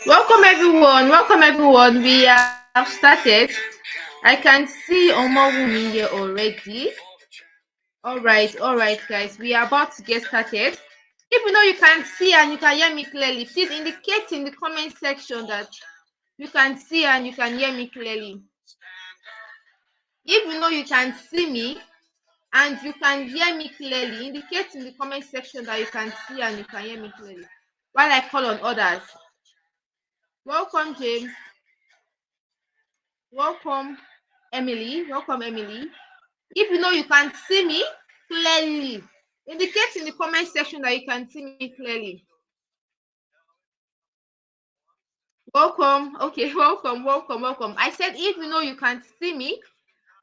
Welcome everyone. Welcome everyone. We have started. I can see Omowumi here already. All right, guys. We are about to get started. If you know you can see and you can hear me clearly, please indicate in the comment section that you can see and you can hear me clearly. If you know you can see me and you can hear me clearly, indicate in the comment section that you can see and you can hear me clearly while I call on others. Welcome, James. Welcome, Emily. Welcome, Emily. If you know you can see me clearly, indicate in the comment section that you can see me clearly. Welcome. Okay, welcome. I said if you know you can see me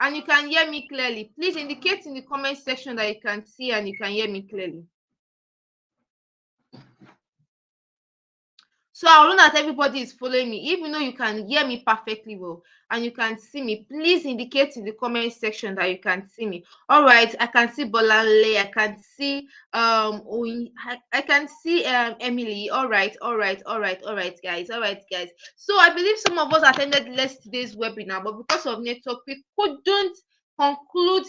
and you can hear me clearly, please indicate in the comment section that you can see and you can hear me clearly. So I know that everybody is following me. If you know you can hear me perfectly well and you can see me, please indicate in the comment section that you can see me. All right, I can see Bolanle, I can see I can see Emily. All right, guys. So I believe some of us attended yesterday's webinar, but because of network, we couldn't conclude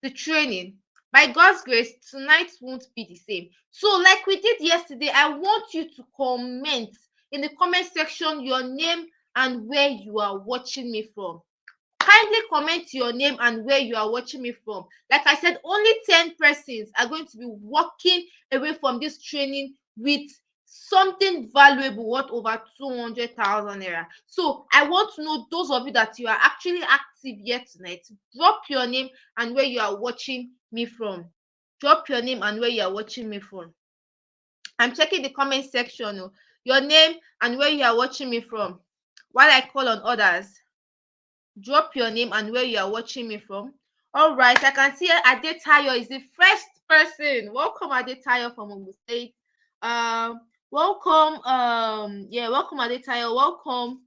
the training. By God's grace, tonight won't be the same. So like we did yesterday, I want you to comment in the comment section your name and where you are watching me from. Kindly comment your name and where you are watching me from. Like I said, only 10 persons are going to be walking away from this training with something valuable worth over 200,000 naira. So I want to know those of you that you are actually active here tonight. Drop your name and where you are watching me from. Drop your name and where you are watching me from. I'm checking the comment section. Your name and where you are watching me from while I call on others. Drop your name and where you are watching me from. All right, I can see Adetayo is the first person. Welcome, Adetayo from Ogun State. Welcome, welcome, Adetayo. Welcome,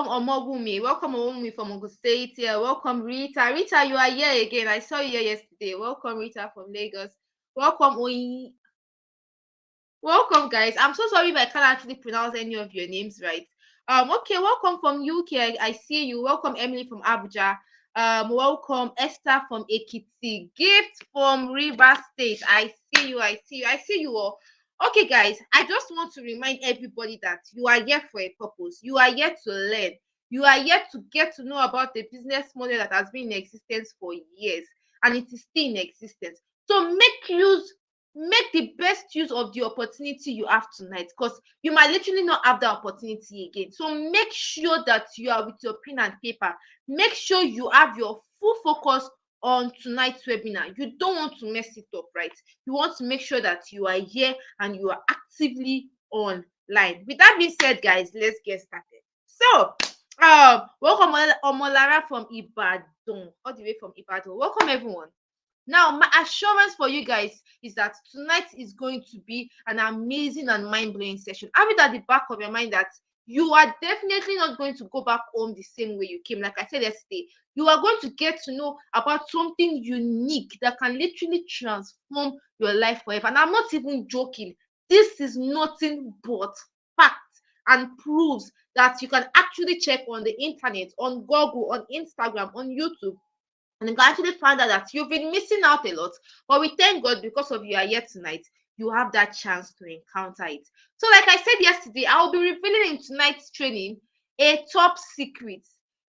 Omobumi. Welcome, Omobumi from Ogun State. Yeah, welcome, Rita. Rita, you are here again. I saw you here yesterday. Welcome, Rita from Lagos. Welcome, Oyi. Welcome, guys. I'm so sorry if I can't actually pronounce any of your names right. Okay, welcome from UK. I see you. Welcome, Emily from Abuja. Welcome, Esther from Ekiti. Gift from River State. I see you all. Okay, guys, I just want to remind everybody that you are here for a purpose. You are here to learn. You are here to get to know about the business model that has been in existence for years and it is still in existence. So make the best use of the opportunity you have tonight, because you might literally not have that opportunity again. So make sure that you are with your pen and paper. Make sure you have your full focus on tonight's webinar. You don't want to mess it up, right? You want to make sure that you are here and you are actively online. With that being said, guys, let's get started. So welcome Omolara from Ibadan, all the way from Ibadan. Welcome everyone. Now, my assurance for you guys is that tonight is going to be an amazing and mind-blowing session. Have it at the back of your mind that you are definitely not going to go back home the same way you came. Like I said yesterday, you are going to get to know about something unique that can literally transform your life forever. And I'm not even joking. This is nothing but fact and proves that you can actually check on the internet, on Google, on Instagram, on YouTube, and you can actually find out that you've been missing out a lot. But we thank God, because of you are here tonight, you have that chance to encounter it. So like I said yesterday, I will be revealing in tonight's training a top secret,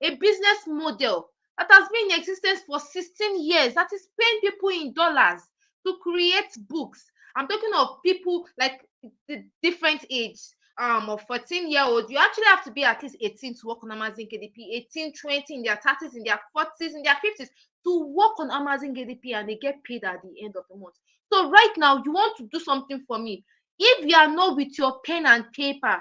a business model that has been in existence for 16 years, that is paying people in dollars to create books. I'm talking of people like the different age, of 14-year-old. You actually have to be at least 18 to work on Amazon KDP, 18, 20, in their 30s, in their 40s, in their 50s to work on Amazon KDP, and they get paid at the end of the month. So right now, you want to do something for me. If you are not with your pen and paper,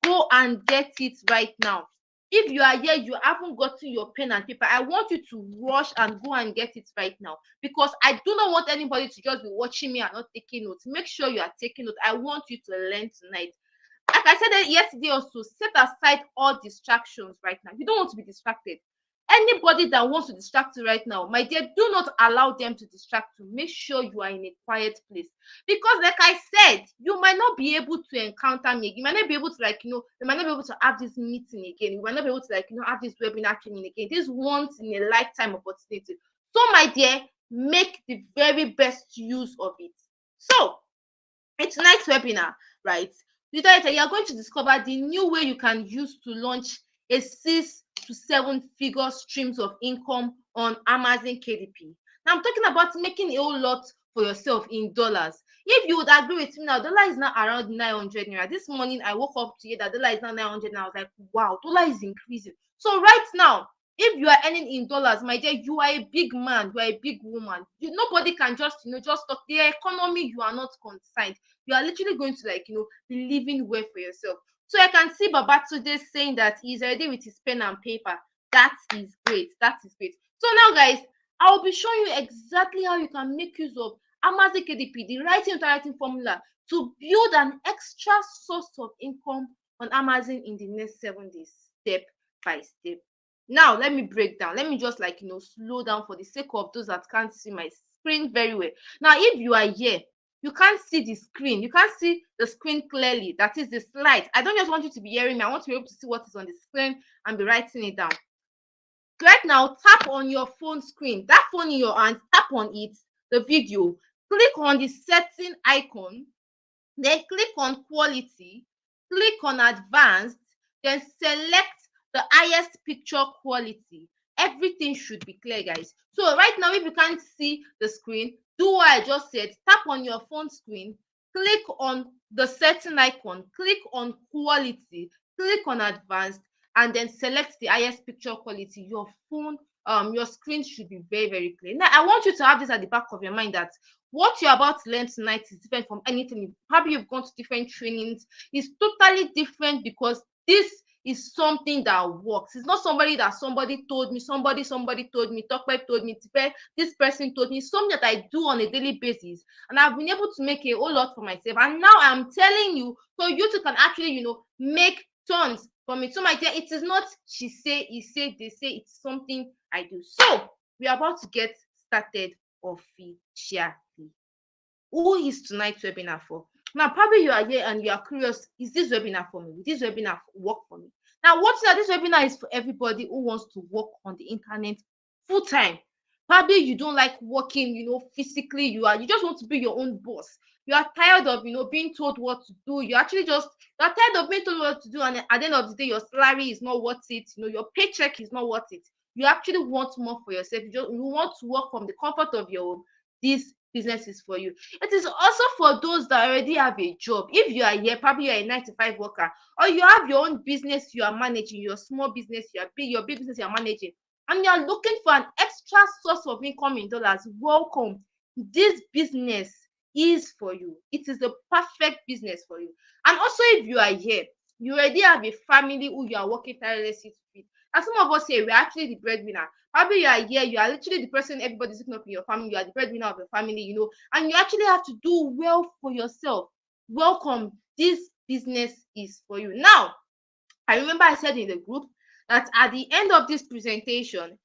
go and get it right now. If you are here, you haven't gotten your pen and paper, I want you to rush and go and get it right now, because I do not want anybody to just be watching me and not taking notes. Make sure you are taking notes. I want you to learn tonight. Like I said yesterday also, set aside all distractions right now. You don't want to be distracted. Anybody that wants to distract you right now, my dear, do not allow them to distract you. Make sure you are in a quiet place. Because, like I said, you might not be able to encounter me. You might not be able to, you might not be able to have this meeting again. You might not be able to, have this webinar training again. This once in a lifetime opportunity. So, my dear, make the very best use of it. So, in tonight's webinar, right? You are going to discover the new way you can use to launch a 6 to 7 figure streams of income on Amazon KDP. Now I'm talking about making a whole lot for yourself in dollars. If you would agree with me now, dollar is now around 900 naira. This morning I woke up to hear that dollar is now 900 naira. I was like, wow, dollar is increasing. So right now, if you are earning in dollars, my dear, you are a big man, you are a big woman. Nobody can just talk. The economy, you are not concerned. You are literally going to be living well for yourself. So I can see Babatunde saying that he's already with his pen and paper. That is great. That is great. So now, guys, I will be showing you exactly how you can make use of Amazon KDP, the writing formula, to build an extra source of income on Amazon in the next 7 days, step by step. Now, let me break down. Let me just slow down for the sake of those that can't see my screen very well. Now, if you are here, you can't see the screen. You can't see the screen clearly. That is the slide. I don't just want you to be hearing me. I want to be able to see what is on the screen and be writing it down. Right now, tap on your phone screen. That phone in your hand, tap on it, the video. Click on the setting icon. Then click on quality. Click on advanced. Then select the highest picture quality. Everything should be clear, guys. So right now, if you can't see the screen, do what I just said. Tap on your phone screen, click on the setting icon, click on quality, click on advanced, and then select the highest picture quality. Your phone, your screen should be very, very clear. Now, I want you to have this at the back of your mind that what you're about to learn tonight is different from anything. Probably you've gone to different trainings. It's totally different because this is something that works. It's not somebody told me, somebody told me, Tokwe told me, this person told me. It's something that I do on a daily basis, and I've been able to make a whole lot for myself. And now I'm telling you, so you too can actually, make tons from it. So my dear, it is not she say, he say, they say. It's something I do. So we are about to get started officially. Who is tonight's webinar for? Now, probably you are here and you are curious, is this webinar for me? Will this webinar work for me? Now, what's that? This webinar is for everybody who wants to work on the internet full time. Probably you don't like working, physically. You just want to be your own boss. You are tired of, being told what to do. You are tired of being told what to do, and at the end of the day, your salary is not worth it. Your paycheck is not worth it. You actually want more for yourself. You want to work from the comfort of your home. This business is for you. It is also for those that already have a job. If you are here, probably you are a 9-to-5 worker, or you have your own business you are managing, your small business, your big business you are managing, and you are looking for an extra source of income in dollars. Welcome. This business is for you. It is the perfect business for you. And also, if you are here, you already have a family who you are working tirelessly to feed. And some of us here, we're actually the breadwinner. Probably you are here, you are literally the person everybody's looking up in your family. You are the breadwinner of your family, and you actually have to do well for yourself. Welcome. This business is for you. Now, I remember I said in the group that at the end of this presentation,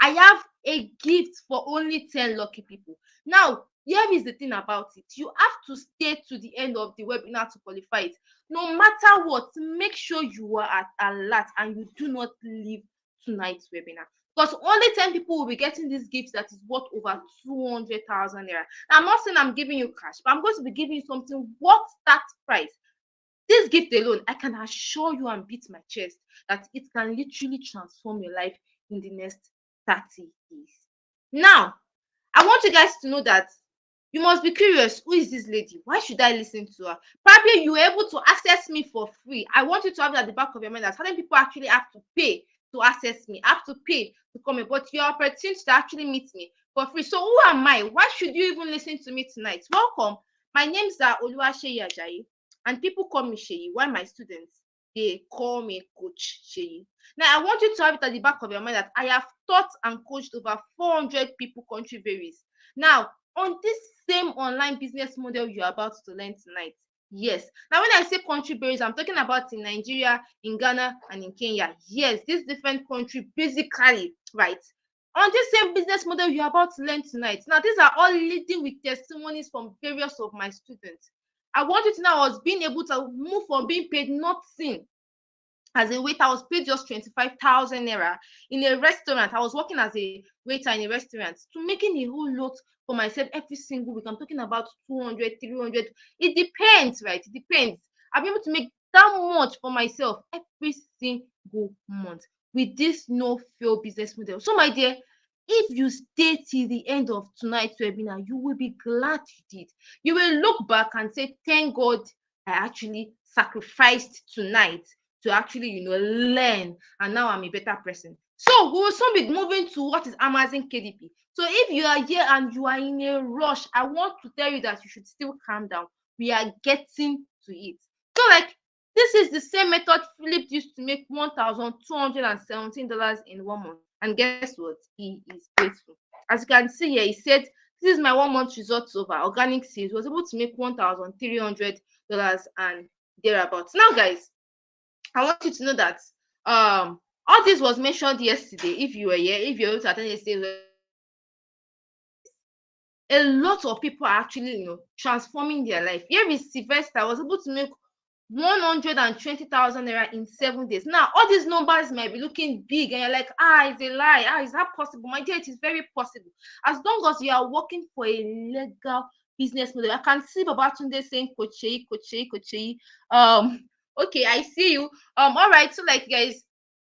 I have a gift for only 10 lucky people. Now, here is the thing about it. You have to stay to the end of the webinar to qualify it. No matter what, make sure you are at alert and you do not leave tonight's webinar. Because only 10 people will be getting this gift that is worth over 200,000 naira. I'm not saying I'm giving you cash, but I'm going to be giving you something worth that price. This gift alone, I can assure you and beat my chest that it can literally transform your life in the next 30 days. Now, I want you guys to know that you must be curious. Who is this lady? Why should I listen to her? Probably you were able to access me for free. I want you to have that at the back of your mind that certain people actually have to pay to access me, have to pay to come in, but your opportunity to actually meet me for free. So who am I? Why should you even listen to me tonight? Welcome. My name is Oluwaseyi Ajayi, and people call me Sheyi. While my students, they call me Coach Sheyi. Now, I want you to have it at the back of your mind that I have taught and coached over 400 people, country varies. Now, on this same online business model you're about to learn tonight, Yes. Now, when I say country based, I'm talking about in Nigeria, in Ghana, and in Kenya. Yes, this different country basically, right? On this same business model you're about to learn tonight. Now, these are all leading with testimonies from various of my students. I want you to know I was being able to move from being paid nothing as a waiter. I was paid just 25,000 naira in a restaurant. I was working as a waiter in a restaurant to making a whole lot for myself every single week. I'm talking about 200, 300. It depends, right? It depends. I'll be able to make that much for myself every single month with this no fail business model. So, my dear, if you stay till the end of tonight's webinar, you will be glad you did. You will look back and say, thank God I actually sacrificed tonight to actually, learn, and now I'm a better person. So we will soon be moving to what is Amazon KDP. So if you are here and you are in a rush, I want to tell you that you should still calm down. We are getting to it. So, like, this is the same method Philip used to make $1,217 in 1 month. And guess what? He is grateful. As you can see here, he said, this is my 1 month results over organic sales. He was able to make $1,300 and thereabouts. Now, guys, I want you to know that all this was mentioned yesterday. If you were here, if you're able to attend yesterday, a lot of people are actually, transforming their life. Here is Sylvester was able to make 120,000 naira in 7 days. Now, all these numbers might be looking big, and you're like, it's a lie. Is that possible? My dear, it is very possible. As long as you are working for a legal business model. I can see Babatunde saying Kochei. Okay, I see you. All right. So, like, guys,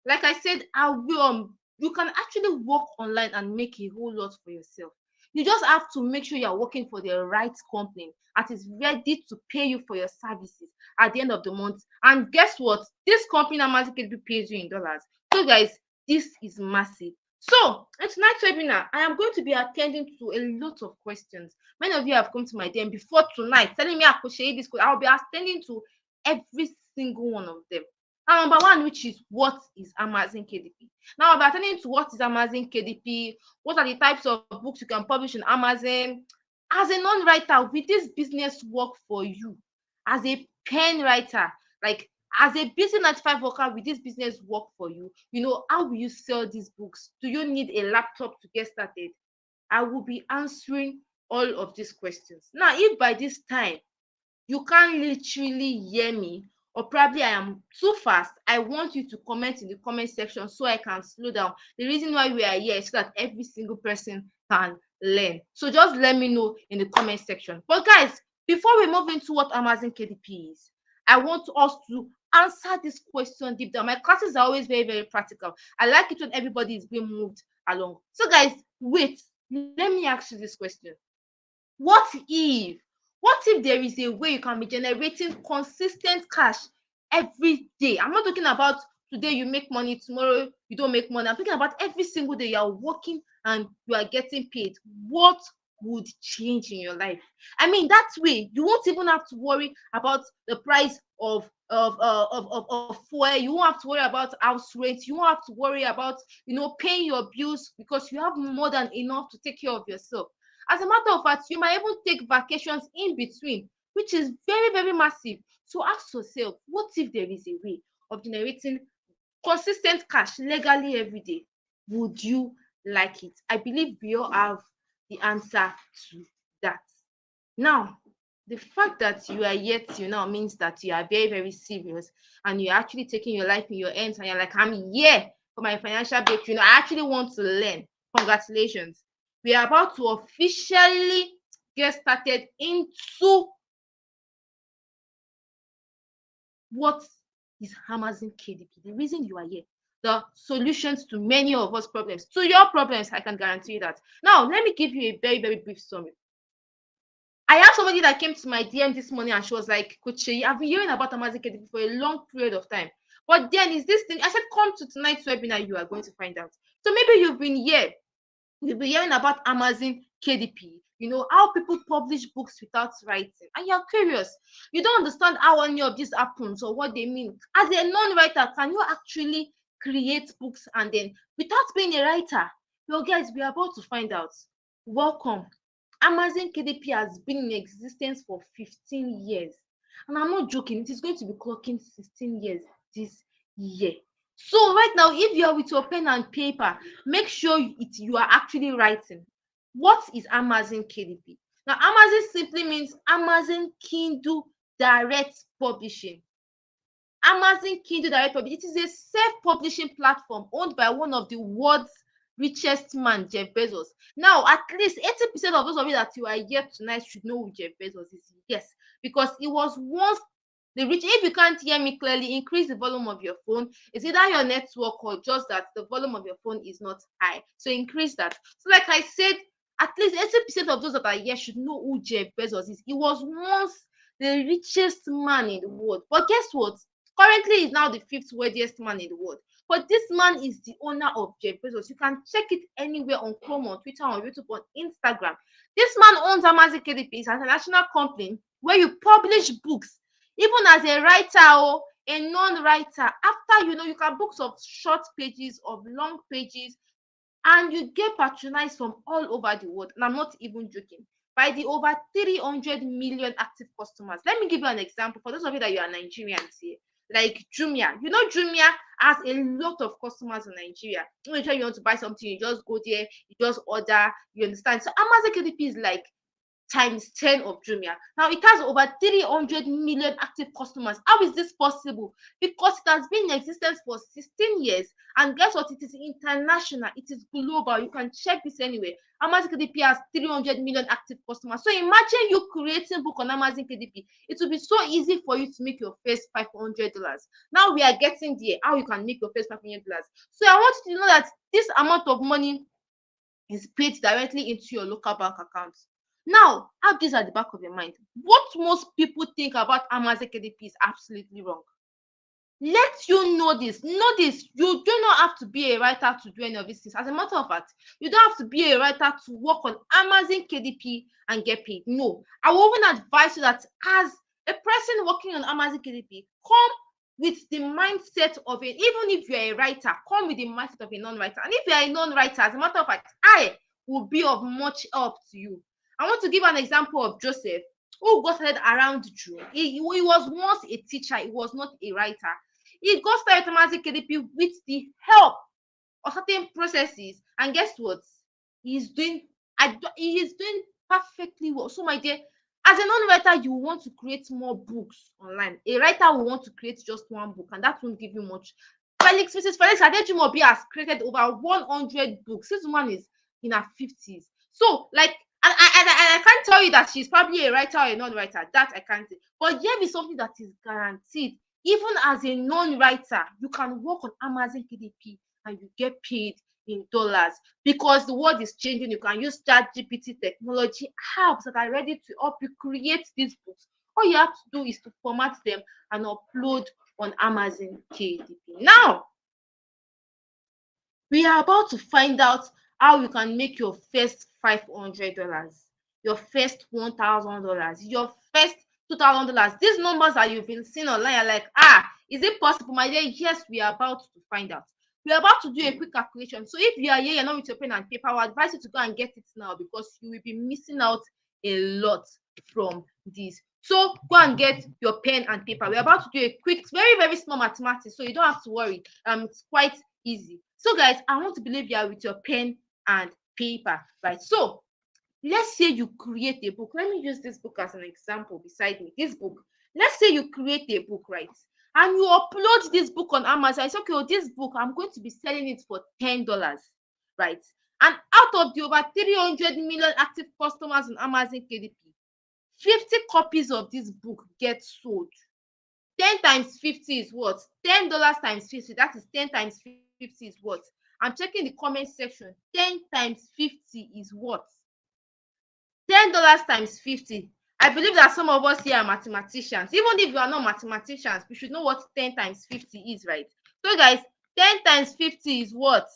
like I said, I will. You can actually work online and make a whole lot for yourself. You just have to make sure you're working for the right company that is ready to pay you for your services at the end of the month. And guess what? This company automatically pays you in dollars. So, guys, this is massive. So, in tonight's webinar, I am going to be attending to a lot of questions. Many of you have come to my DM before tonight telling me I could share this. I'll be attending to every single one of them. And number one, which is, what is Amazon KDP? Now, I'll be attending to what is Amazon KDP, what are the types of books you can publish in Amazon. As a non-writer, will this business work for you? As a pen writer, like as a busy 9-to-5 worker, will this business work for you? How will you sell these books? Do you need a laptop to get started? I will be answering all of these questions. Now, if by this time you can't literally hear me, or probably I am too fast, I want you to comment in the comment section so I can slow down. The reason why we are here is so that every single person can learn. So just let me know in the comment section. But guys, before we move into what Amazon KDP is, I want us to answer this question deep down. My classes are always very, very practical. I like it when everybody is being moved along. So guys, wait, let me ask you this question. What if there is a way you can be generating consistent cash every day? I'm not talking about today you make money, tomorrow you don't make money. I'm talking about every single day you are working and you are getting paid. What would change in your life? I mean, that way you won't even have to worry about the price of fuel. You won't have to worry about house rent. You won't have to worry about paying your bills, because you have more than enough to take care of yourself. As a matter of fact, you might even take vacations in between, which is very, very massive. So ask yourself, what if there is a way of generating consistent cash legally every day? Would you like it? I believe we all have the answer to that. Now, the fact that you are yet till now means that you are very, very serious, and you're actually taking your life in your hands, and you're like, I'm here for my financial breakthrough. I actually want to learn. Congratulations. We are about to officially get started into what is Amazon KDP. The reason you are here, the solutions to many of us problems, to your problems, I can guarantee you that. Now, let me give you a very, very brief summary. I have somebody that came to my DM this morning, and she was like, Coach, I've been hearing about Amazon KDP for a long period of time. But then is this thing, I said, come to tonight's webinar, you are going to find out. So maybe you've been hearing about Amazon KDP, how people publish books without writing, and you're curious. You don't understand how any of this happens or what they mean. As a non-writer, can you actually create books and then without being a writer? Well, guys, we are about to find out. Welcome. Amazon KDP has been in existence for 15 years. And I'm not joking, it is going to be clocking 16 years this year. So right now, if you are with your pen and paper, make sure you are actually writing. What is Amazon KDP? Now, Amazon simply means Amazon Kindle Direct Publishing. Amazon Kindle Direct Publishing. It is a self-publishing platform owned by one of the world's richest man, Jeff Bezos. Now, at least 80% of those of you that you are here tonight should know who Jeff Bezos is. Yes, because it was once the rich. If you can't hear me clearly, increase the volume of your phone. It's either your network or just that the volume of your phone is not high. So increase that. So, like I said, at least 80% of those that are here should know who Jeff Bezos is. He was once the richest man in the world. But guess what? Currently, he's now the fifth wealthiest man in the world. But this man is the owner of Jeff Bezos. You can check it anywhere on Chrome, on Twitter, on YouTube, on Instagram. This man owns Amazon KDP. It's an international company where you publish books, even as a writer or a non-writer. After you can books of short pages, of long pages, and you get patronized from all over the world. And I'm not even joking. By the over 300 million active customers. Let me give you an example for those of you that you are Nigerians here. Like Jumia. Jumia has a lot of customers in Nigeria. When you want to buy something, you just go there, you just order, you understand. So Amazon KDP is like times 10 of Jumia. Now it has over 300 million active customers. How is this possible? Because it has been in existence for 16 years. And guess what? It is international. It is global. You can check this anyway. Amazon KDP has 300 million active customers. So imagine you creating book on Amazon KDP. It will be so easy for you to make your first $500. Now we are getting there. How you can make your first $500. So I want you to know that this amount of money is paid directly into your local bank account. Now, have this at the back of your mind. What most people think about Amazon KDP is absolutely wrong. Let you know this. Know this. You do not have to be a writer to do any of these things. As a matter of fact, you don't have to be a writer to work on Amazon KDP and get paid. No. I will even advise you that as a person working on Amazon KDP, come with the mindset of it. Even if you're a writer, come with the mindset of a non-writer. And if you're a non-writer, as a matter of fact, I will be of much help to you. I want to give an example of Joseph, who got started around June. He was once a teacher. He was not a writer. He got started Amazon KDP with the help of certain processes. And guess what? He is doing perfectly well. So, my dear, as a non-writer, you want to create more books online. A writer will want to create just one book, and that won't give you much. Mrs. Felix Adejimobi has created over 100 books. This woman is in her 50s. So, like, and I can't tell you that she's probably a writer or a non-writer. That I can't say. But here is something that is guaranteed. Even as a non-writer, you can work on Amazon KDP and you get paid in dollars, because the world is changing. You can use ChatGPT technology apps that are ready to help you create these books. All you have to do is to format them and upload on Amazon KDP. Now, we are about to find out how you can make your first $500, your first $1,000, your first $2,000. These numbers that you've been seeing online are like, is it possible, my dear? Yes, we are about to find out. We are about to do a quick calculation. So if you are here, you're not with your pen and paper, I would advise you to go and get it now, because you will be missing out a lot from this. So go and get your pen and paper. We're about to do a quick, very, very small mathematics, so you don't have to worry. It's quite easy. So guys, I want to believe you are with your pen and paper, right? So let's say you create a book. Let me use this book as an example beside me. This book. Let's say you create a book, right? And you upload this book on Amazon. It's okay, this book, I'm going to be selling it for $10, right? And out of the over 300 million active customers on Amazon KDP, 50 copies of this book get sold. 10 times 50 is what? $10 times 50. That is 10 times 50 is what? I'm checking the comment section. 10 times 50 is what? $10 times 50. I believe that some of us here are mathematicians. Even if you are not mathematicians, we should know what 10 times 50 is, right? So guys, 10 times 50 is what?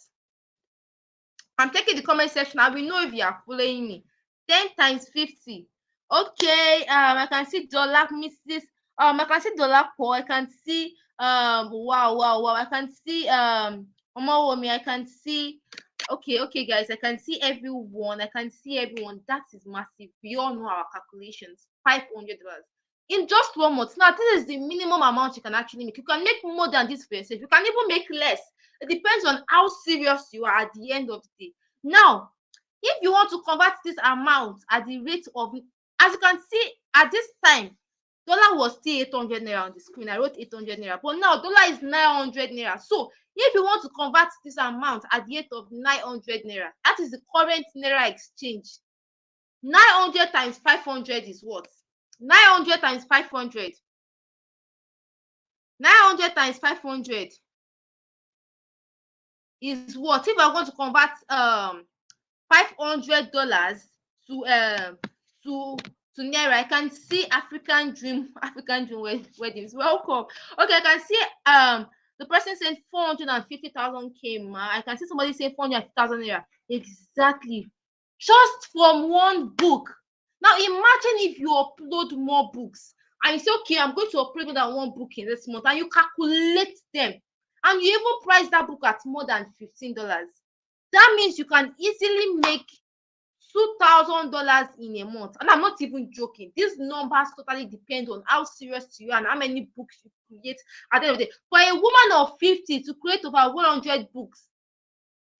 I'm checking the comment section. I will know if you are following me. 10 times 50. Okay, I can see dollar Mrs. I can see dollar Paul. I can see wow. I can see Omowomi. I can see okay guys, I can see everyone. That is massive. We all know our calculations. $500. in just 1 month. Now, this is the minimum amount you can actually make. You can make more than this for yourself. You can even make less. It depends on how serious you are at the end of the day. Now, if you want to convert this amount at the rate of, as you can see at this time, dollar was still 800 naira on the screen. I wrote 800 naira, but now dollar is 900 naira. So if you want to convert this amount at the rate of 900 naira, that is the current naira exchange. 900 times 500 is what? 900 times 500. 900 times 500 is what? If I'm going to convert $500 to naira, I can see African dream weddings. Welcome. Okay, I can see the person saying 450,000 came. I can see somebody saying 450,000 naira. Exactly. Just from one book. Now imagine if you upload more books and you say, okay, I'm going to upload more than one book in this month, and you calculate them, and you even price that book at more than $15. That means you can easily make $2,000 in a month. And I'm not even joking. These numbers totally depend on how serious you are and how many books you create at the end of the day. For a woman of 50 to create over 100 books,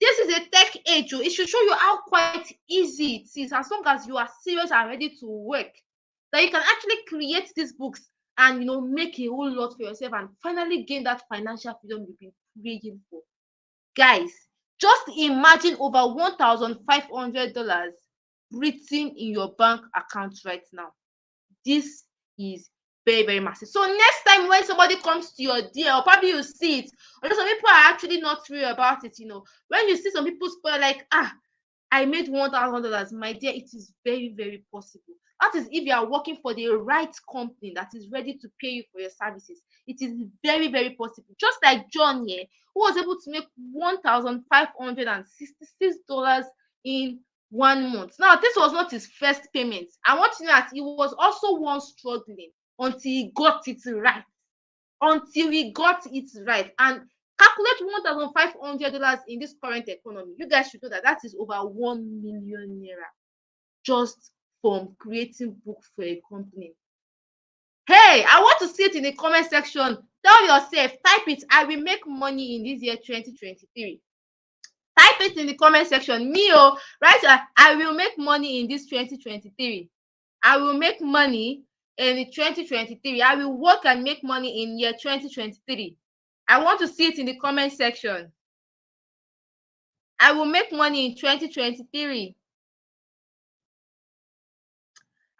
this is a tech age. It should show you how quite easy it is, as long as you are serious and ready to work, that you can actually create these books and make a whole lot for yourself and finally gain that financial freedom you've been praying for. Guys, just imagine over $1,500 written in your bank account right now. This is very, very massive. So next time when somebody comes to your DM, or probably you see it, or some people are actually not real about it, when you see some people spoil like, I made $1,000, my dear, it is very, very possible. That is if you are working for the right company that is ready to pay you for your services. It is very, very possible. Just like John here, who was able to make $1,566 in 1 month. Now, this was not his first payment. I want to know that he was also once struggling until he got it right. And calculate $1,500 in this current economy. You guys should know that is over 1 million naira just from creating books for a company. Hey, I want to see it in the comment section. Tell yourself, type it, I will make money in this year 2023. Type it in the comment section. Me, right? I will make money in this 2023. I will make money in 2023. I will work and make money in year 2023. I want to see it in the comment section. I will make money in 2023.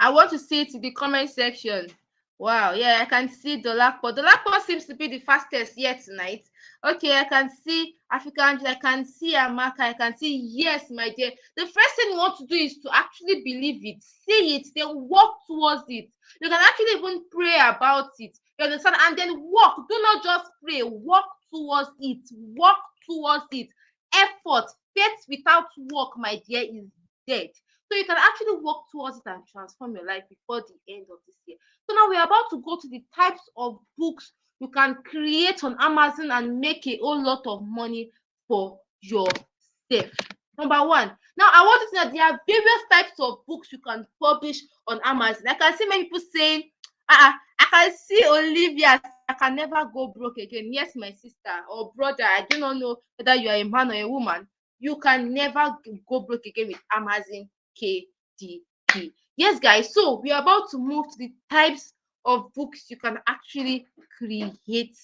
I want to see it in the comment section. Wow, yeah, I can see Dolapo. Dolapo seems to be the fastest yet tonight. Okay, I can see African, I can see Amaka, I can see, yes, my dear. The first thing you want to do is to actually believe it, see it, then work towards it. You can actually even pray about it. You understand? And then work. Do not just pray, work towards it. Work towards it. Effort. Faith without work, my dear, is dead. So you can actually work towards it and transform your life before the end of this year. So now we're about to go to the types of books you can create on Amazon and make a whole lot of money for yourself. Number one. Now I want to say that there are various types of books you can publish on Amazon. I can see many people saying, I can see Olivia, I can never go broke again. Yes, my sister or brother, I do not know whether you are a man or a woman. You can never go broke again with Amazon KDP. Yes, guys, so we are about to move to the types of books you can actually create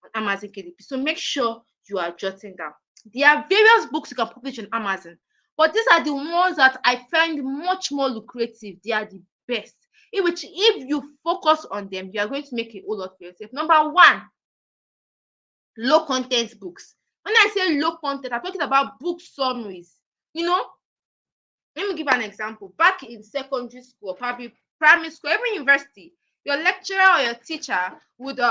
on Amazon KDP. So make sure you are jotting down. There are various books you can publish on Amazon, but these are the ones that I find much more lucrative. They are the best. In which, if you focus on them, you are going to make a whole lot for yourself. Number one, low content books. When I say low content, I'm talking about book summaries. Let me give an example. Back in secondary school, probably primary school, even university, your lecturer or your teacher would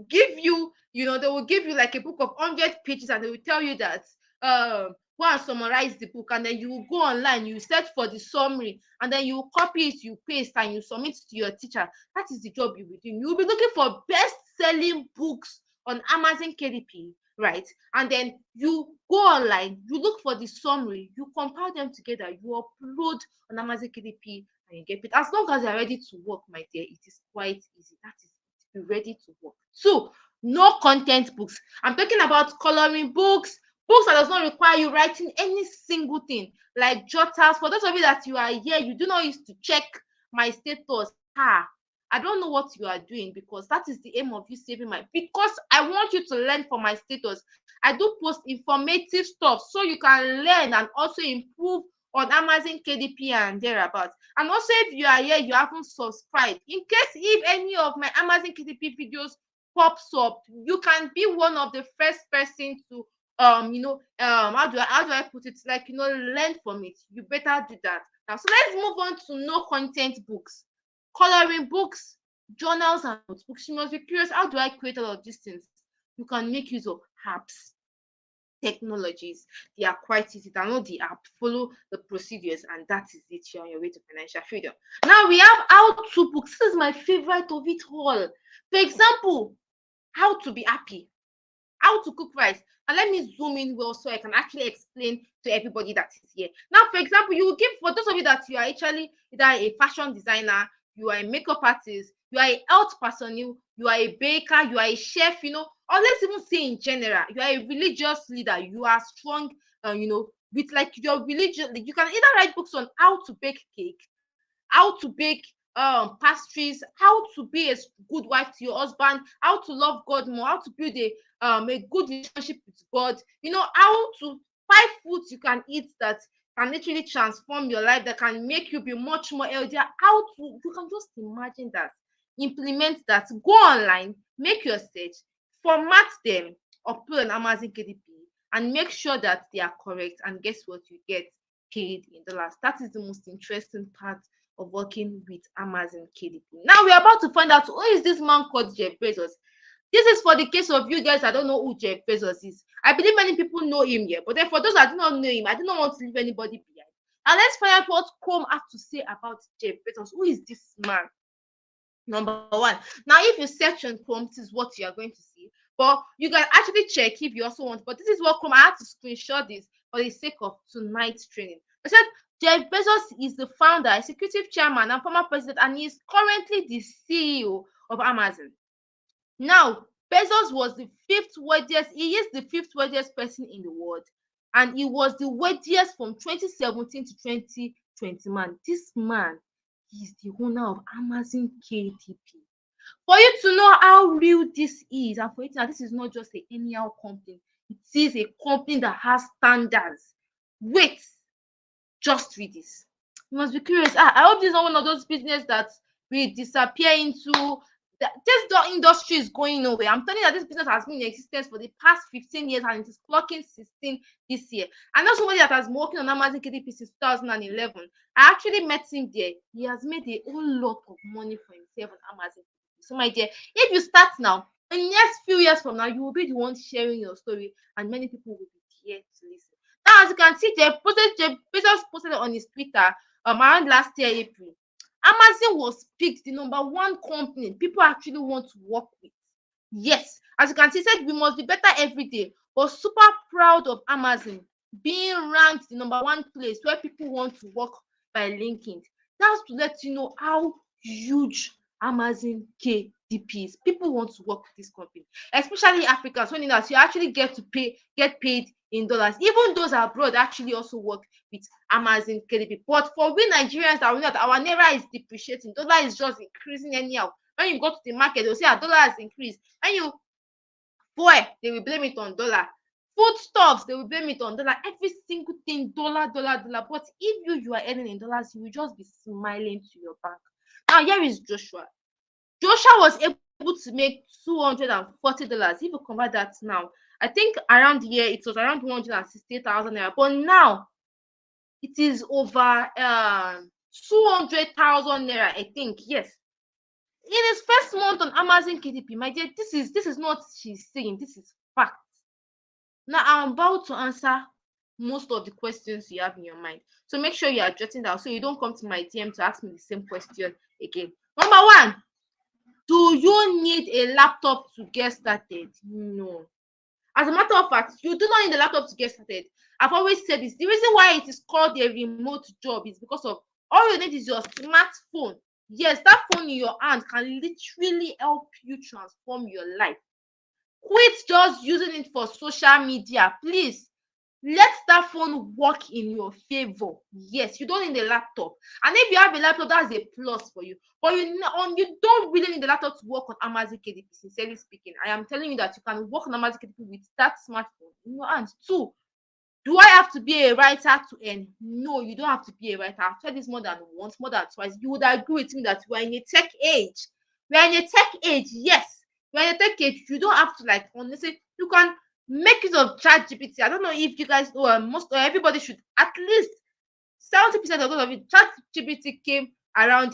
give you, they will give you like a book of 100 pages, and they will tell you that go and summarize the book, and then you will go online, you search for the summary, and then you copy it, you paste, and you submit to your teacher. That is the job you'll be doing. You'll be looking for best-selling books on Amazon KDP, right? And then you go online, you look for the summary, you compile them together, you upload on Amazon KDP, and you get paid. As long as you're ready to work, my dear, it is quite easy. That is, be ready to work. Two, no content books. I'm talking about coloring books, books that does not require you writing any single thing, like jotters. For those of you that you are here, you do not use to check my status. I don't know what you are doing, because that is the aim of you saving my, because I want you to learn from my status. I do post informative stuff so you can learn and also improve on Amazon KDP and thereabouts. And also, if you are here, you haven't subscribed, in case if any of my Amazon KDP videos pops up, you can be one of the first person to how do I put it, like, learn from it. You better do that now. So let's move on to no content books, coloring books, journals, and notebooks. You must be curious, how do I create all of these things? You can make use of apps, technologies. They are quite easy. Download the app, follow the procedures, and that is it. You're on your way to financial freedom. Now we have how-to books. This is my favorite of it all. For example, how to be happy, how to cook rice. And let me zoom in well so I can actually explain to everybody that is here. Now, for example, you will give, for those of you that you are actually either a fashion designer, you are a makeup artist, you are a health personnel, you are a baker, you are a chef, or let's even say in general, you are a religious leader, you are strong, with like your religion. You can either write books on how to bake cake, how to bake pastries, how to be a good wife to your husband, how to love God more, how to build a good relationship with God, how to 5 foods you can eat that can literally transform your life, that can make you be much more healthier. You can just imagine that, implement that, go online, make your search, format them, upload an Amazon KDP, and make sure that they are correct. And guess what? You get paid in dollars. That is the most interesting part of working with Amazon KDP. Now we're about to find out who is this man called Jeff Bezos. This is for the case of you guys that don't know who Jeff Bezos is. I believe many people know him here, but then for those that do not know him, I do not want to leave anybody behind. Now let's find out what Chrome have to say about Jeff Bezos. Who is this man? Number one. Now, if you search on Chrome, this is what you are going to see. But you can actually check if you also want. But this is what Chrome. I had to screenshot this for the sake of tonight's training. I said Jeff Bezos is the founder, executive chairman, and former president, and he is currently the CEO of Amazon. Now, Bezos was the fifth wealthiest. He is the fifth wealthiest person in the world, and he was the wealthiest from 2017 to 2020. Man, this man is the owner of Amazon KDP. For you to know how real this is, and for you to know this is not just a anyhow company, it is a company that has standards. Wait, just read this. You must be curious. I hope this is not one of those business that will disappear into. This industry is going nowhere. I'm telling you that this business has been in existence for the past 15 years and it is clocking 16 this year. I know somebody that has been working on Amazon KDP since 2011. I actually met him there. He has made a whole lot of money for himself on Amazon. So, my dear, if you start now, in the next few years from now, you will be the one sharing your story, and many people will be here to listen. Now, as you can see, Jeff Bezos posted on his Twitter around last year, April. Amazon was picked the number one company people actually want to work with. Yes, as you can see, said we must be better every day. But super proud of Amazon being ranked the number one place where people want to work by LinkedIn. That's to let you know how huge Amazon KDP is. People want to work with this company, especially Africans. When you actually get paid in dollars. Even those abroad actually also work with Amazon KDP. But for we Nigerians that we know that our naira is depreciating, dollar is just increasing anyhow. When you go to the market, they'll say our dollar has increased. When you boy, they will blame it on dollar. Foodstuffs, they will blame it on dollar. Every single thing, dollar. But if you are earning in dollars, you will just be smiling to your bank. Now, here is Joshua. Joshua was able to make $240. If you convert that now, I think around here it was around 160,000 naira. But now it is over 200,000 naira, I think. Yes. In his first month on Amazon KDP, my dear, this is not she's saying, this is fact. Now I'm about to answer most of the questions you have in your mind. So make sure you are jotting down so you don't come to my DM to ask me the same question again. Number one, do you need a laptop to get started? No. As a matter of fact, you do not need a laptop to get started. I've always said this. The reason why it is called a remote job is because of All you need is your smartphone. Yes, that phone in your hand can literally help you transform your life. Quit just using it for social media, please. Let that phone work in your favor. Yes, you don't need a laptop, and if you have a laptop, that's a plus for you. But you don't really need a laptop to work on Amazon KDP. Sincerely speaking, I am telling you that you can work on Amazon KDP with that smartphone in your hands too. Do I have to be a writer to earn? No, you don't have to be a writer. I've said this more than once, more than twice. You would agree with me that we are in a tech age. We are in a tech age, yes. We are in a tech age. You don't have to, like, honestly, you can make use of ChatGPT. I don't know if you guys know, most everybody should, at least 70% of all of it. ChatGPT came around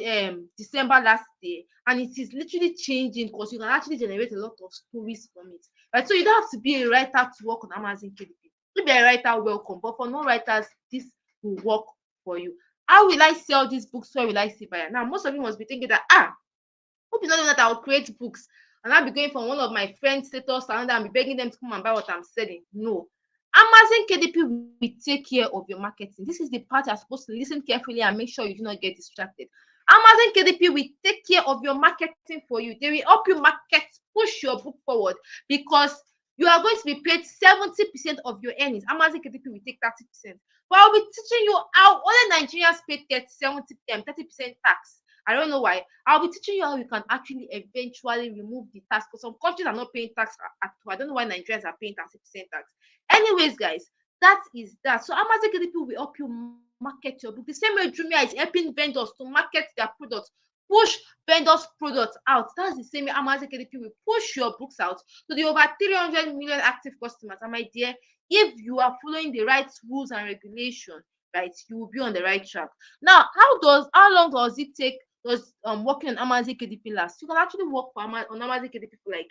December last year, and it is literally changing because you can actually generate a lot of stories from it. Right? So you don't have to be a writer to work on Amazon KDP. If you're a writer, welcome. But for non-writers, this will work for you. How will I sell these books? Where will I see buyer? Now, most of you must be thinking that, hope you not know that I'll create books and I'll be going from one of my friends' status to another and be begging them to come and buy what I'm selling. No. Amazon KDP will take care of your marketing. This is the part you're supposed to listen carefully and make sure you do not get distracted. Amazon KDP will take care of your marketing for you. They will help you market, push your book forward, because you are going to be paid 70% of your earnings. Amazon KDP will take 30%. But I'll be teaching you how only Nigerians pay 30% tax. I don't know why. I'll be teaching you how you can actually eventually remove the tax, because some countries are not paying tax at all. I don't know why Nigerians are paying 30% tax. Anyways, guys, that is that. So Amazon KDP will help you market your book. The same way Jumia is helping vendors to market their products, push vendors' products out. That's the same way Amazon KDP will push your books out to the over 300 million active customers. And my dear, if you are following the right rules and regulations, right, you will be on the right track. Now, how long does it take? Does working on Amazon KDP last? You can actually work on Amazon KDP for like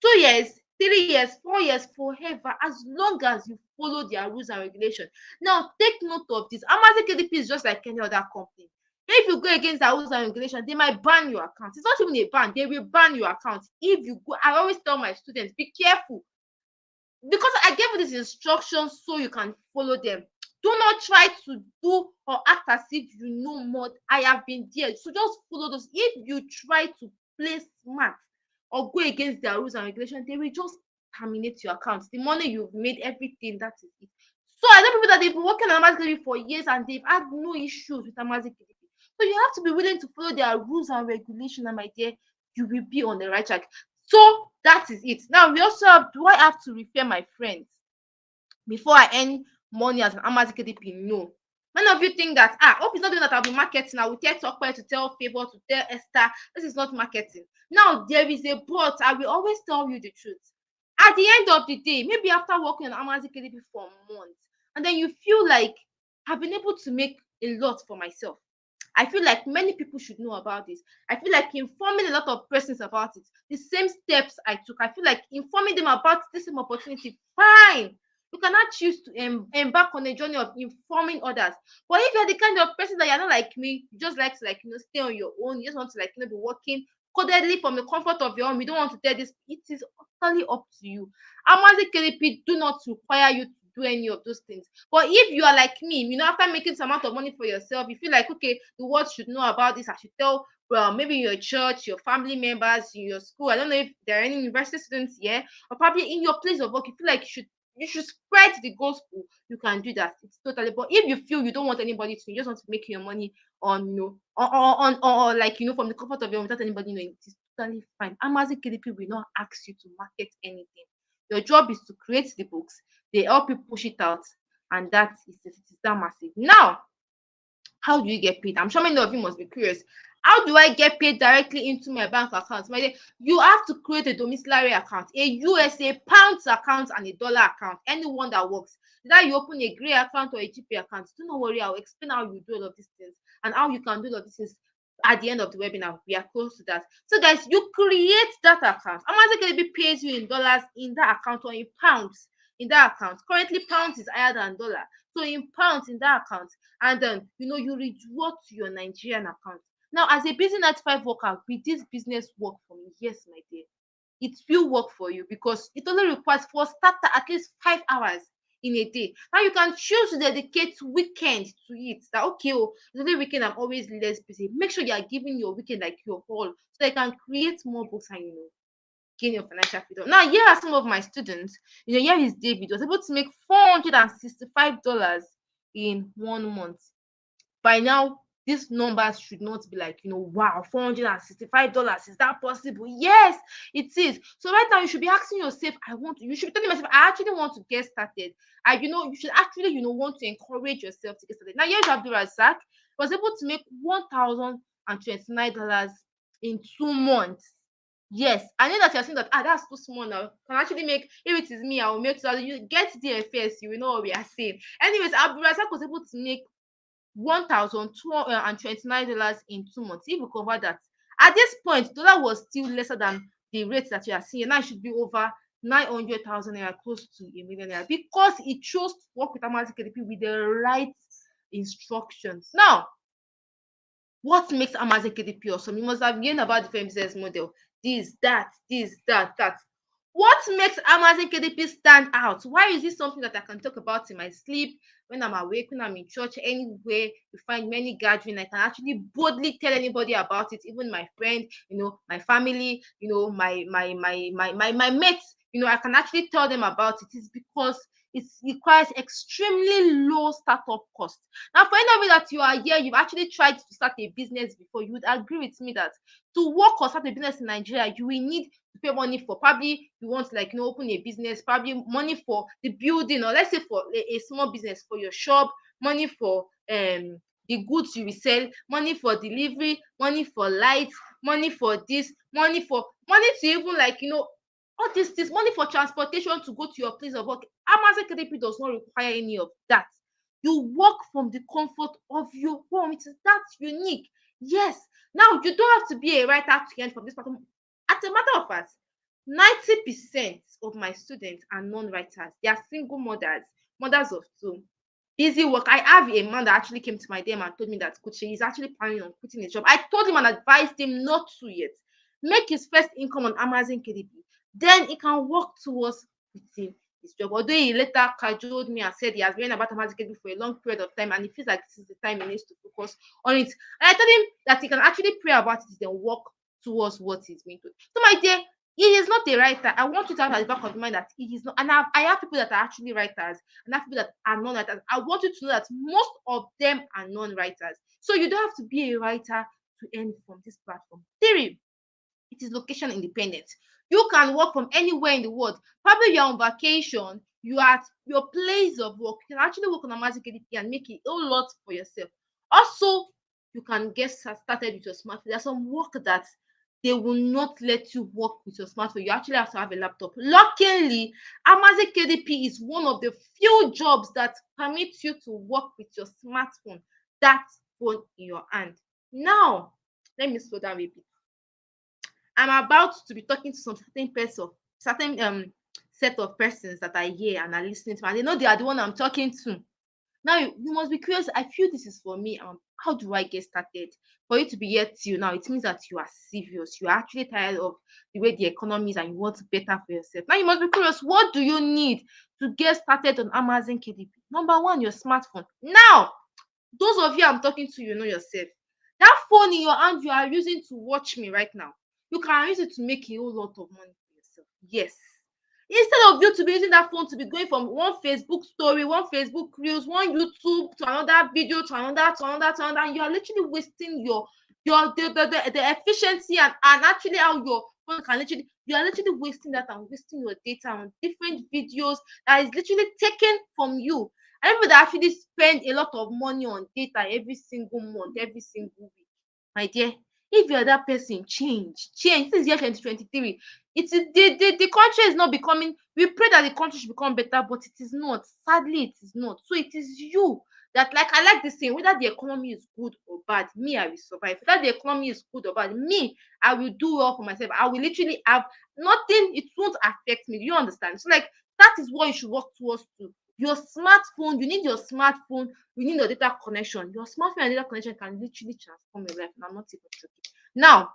2 years, 3 years, 4 years, forever, as long as you follow their rules and regulations. Now, take note of this. Amazon KDP is just like any other company. If you go against their rules and regulations, they might ban your account. It's not even a ban, they will ban your account if you go. I always tell my students, be careful, because I gave you these instructions so you can follow them. Do not try to do or act as if you know more. I have been there. So just follow those. If you try to play smart or go against their rules and regulations, they will just terminate your account. The money you've made, everything, that is it. So I know people that they've been working on Amazon KDP for years and they've had no issues with Amazon KDP. So you have to be willing to follow their rules and regulations, and my dear, you will be on the right track. So that is it. Now we also have, do I have to refer my friends before I earn money as an Amazon KDP? No. Many of you think that, hope it's not doing that, I'll be marketing. I will tell Tokwe to tell Favor to tell Esther. This is not marketing. Now there is a but. I will always tell you the truth. At the end of the day, maybe after working on Amazon KDP for months, and then you feel like, I've been able to make a lot for myself. I feel like many people should know about this. I feel like informing a lot of persons about it, the same steps I took, I feel like informing them about this same opportunity, fine. You cannot choose to embark on a journey of informing others. But if you're the kind of person that you're not like me, you just like to, like, stay on your own, you just want to, like, be working codedly from the comfort of your home, you don't want to tell this, it is totally up to you. Amazon KDP do not require you to do any of those things. But if you are like me, after making some amount of money for yourself, you feel like, okay, the world should know about this. I should tell, well, maybe your church, your family members, in your school. I don't know if there are any university students here, or probably in your place of work. You feel like you should spread the gospel. You can do that. It's totally. But if you feel you don't want anybody to, you just want to make your money on, or like, from the comfort of your home without anybody knowing, it is totally fine. Amazon KDP will not ask you to market anything. Your job is to create the books. They help you push it out, and that is that massive. Now, how do you get paid? I'm sure many of you must be curious. How do I get paid directly into my bank account? My dear, you have to create a domiciliary account, a USA pounds account, and a dollar account. Anyone that works. Either you open a gray account or a GP account. Do not worry, I'll explain how you do all of these things and how you can do all of these things at the end of the webinar. We are close to that. So, guys, you create that account. Amazon KDP pays you in dollars in that account, or in pounds in that account. Currently, pounds is higher than dollar. So in pounds in that account, and then you withdraw to your Nigerian account. Now, as a busy 9 to 5 worker, will this business work for me? Yes, my dear. It will work for you, because it only requires, for starter, at least 5 hours. in a day. Now you can choose to dedicate weekend to it. That okay, oh, the only weekend I'm always less busy. Make sure you are giving your weekend like your all, so you can create more books and gain your financial freedom. Now, here are some of my students. Here is David, was able to make $465 in 1 month. By now, these numbers should not be like, wow, $465. Is that possible? Yes, it is. So right now, you should be asking yourself, you should be telling yourself, I actually want to get started. You should actually, want to encourage yourself to get started. Now, here's Abdul Razak, was able to make $1,029 in 2 months. Yes, I know that you're saying that that's too small now. Can actually make, if it is me, I will make 2,000. You get there first, you will know what we are saying. Anyways, Abdul Razak was able to make $1,229 in 2 months. If you convert that, at this point, dollar was still lesser than the rate that you are seeing. Now it should be over 900,000 naira, close to a million naira, because it chose to work with Amazon KDP with the right instructions. Now, what makes Amazon KDP awesome? You must have learned about the business model. This, that. What makes Amazon KDP stand out? Why is this something that I can talk about in my sleep, when I'm awake, when I'm in church, anywhere you find many gathering, I can actually boldly tell anybody about it, even my friend, my family, my mates, I can actually tell them about it. It's because it requires extremely low startup cost. Now, for any of you that you are here, you've actually tried to start a business before, you would agree with me that to work or start a business in Nigeria, you will need to pay money for, probably you want to open a business, probably money for the building, or let's say for a small business, for your shop, money for the goods you will sell, money for delivery, money for lights, money for this, money to even all this money for transportation to go to your place of work. Amazon KDP does not require any of that. You work from the comfort of your home. It is that unique. Yes. Now, you don't have to be a writer to earn from this platform. As a matter of fact, 90% of my students are non-writers. They are single mothers of two. Busy work. I have a man that actually came to my DM and told me that Coach, he's actually planning on quitting his job. I told him and advised him not to yet. Make his first income on Amazon KDP. Then he can work towards quitting his job. Although he later cajoled me and said he has been about Amazon KDP for a long period of time and he feels like this is the time he needs to focus on it. And I told him that he can actually pray about it, then work towards what he's going to. So, my dear, he is not a writer. I want you to have at the back of your mind that he is not. And I have people that are actually writers and I have people that are non-writers. I want you to know that most of them are non-writers. So you don't have to be a writer to earn from this platform. 3, it is location independent. You can work from anywhere in the world. Probably you're on vacation, you are at your place of work. You can actually work on Amazon KDP and make a whole lot for yourself. Also, you can get started with your smartphone. There's some work that they will not let you work with your smartphone. You actually have to have a laptop. Luckily, Amazon KDP is one of the few jobs that permits you to work with your smartphone, that phone in your hand. Now, let me slow down a bit. I'm about to be talking to some certain set of persons that are here and are listening to me, and they know they are the one I'm talking to. Now you must be curious. I feel this is for me. How do I get started? For you to be here till now, it means that you are serious. You are actually tired of the way the economy is and you want better for yourself. Now you must be curious. What do you need to get started on Amazon KDP? Number one, your smartphone. Now, those of you I'm talking to, you know yourself. That phone in your hand you are using to watch me right now, you can use it to make a whole lot of money for yourself. Yes. Instead of you to be using that phone to be going from one Facebook story, one Facebook reels, one YouTube to another video to another, you are literally wasting the efficiency and actually how your phone can literally, you are literally wasting that and wasting your data on different videos that is literally taken from you. And people that actually spend a lot of money on data every single month, every single week. My dear, if you're that person, change. This is year 2023. It is the country is not becoming, we pray that the country should become better, but it is not. Sadly, it is not. So it is you that, like I like this saying, whether the economy is good or bad, me, I will survive. Whether the economy is good or bad, me, I will do well for myself. I will literally have nothing, it won't affect me. Do you understand? So like that is what you should work towards to. Your smartphone, you need your smartphone, you need your data connection. Your smartphone and data connection can literally transform your life. And I'm not even joking. Now,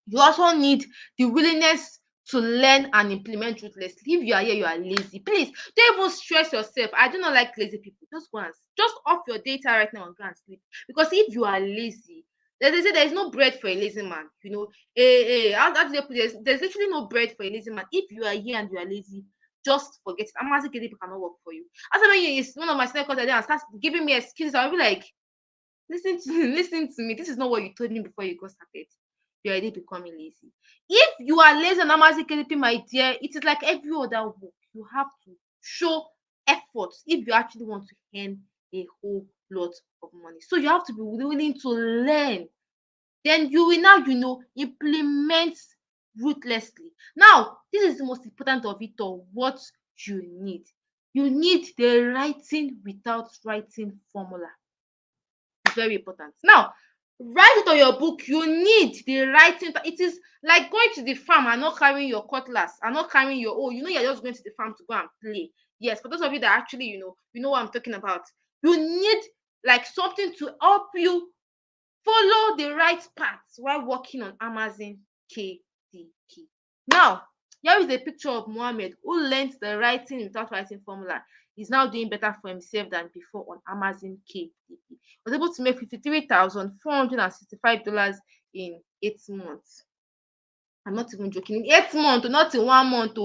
you also need the willingness to learn and implement ruthlessly. If you are here, you are lazy. Please don't even stress yourself. I do not like lazy people. Just off your data right now and go and sleep. Because if you are lazy, they say there's no bread for a lazy man. How do they put it? There's literally no bread for a lazy man. If you are here and you are lazy, just forget it. I'm asking people cannot work for you. After when it's one of my senior colleagues and starts giving me excuses, I'll be like, listen to me. This is not what you told me before you got started. You're already becoming lazy. If you are lazy and Amazon KDP, my dear, it is like every other work. You have to show effort if you actually want to earn a whole lot of money. So you have to be willing to learn. Then you will now, implement ruthlessly. Now, this is the most important of it all. What you need. You need the writing without writing formula. It's very important. Now, write it on your book. You need the writing. It is like going to the farm and not carrying your cutlass and not carrying your you're just going to the farm to go and play. Yes, for those of you that actually you know what I'm talking about. You need like something to help you follow the right path while working on Amazon KDP. Now, here is a picture of Mohammed who learned the writing without writing formula. He's now doing better for himself than before on Amazon KDP. He was able to make $53,465 in 8 months. I'm not even joking. In 8 months, not in 1 month,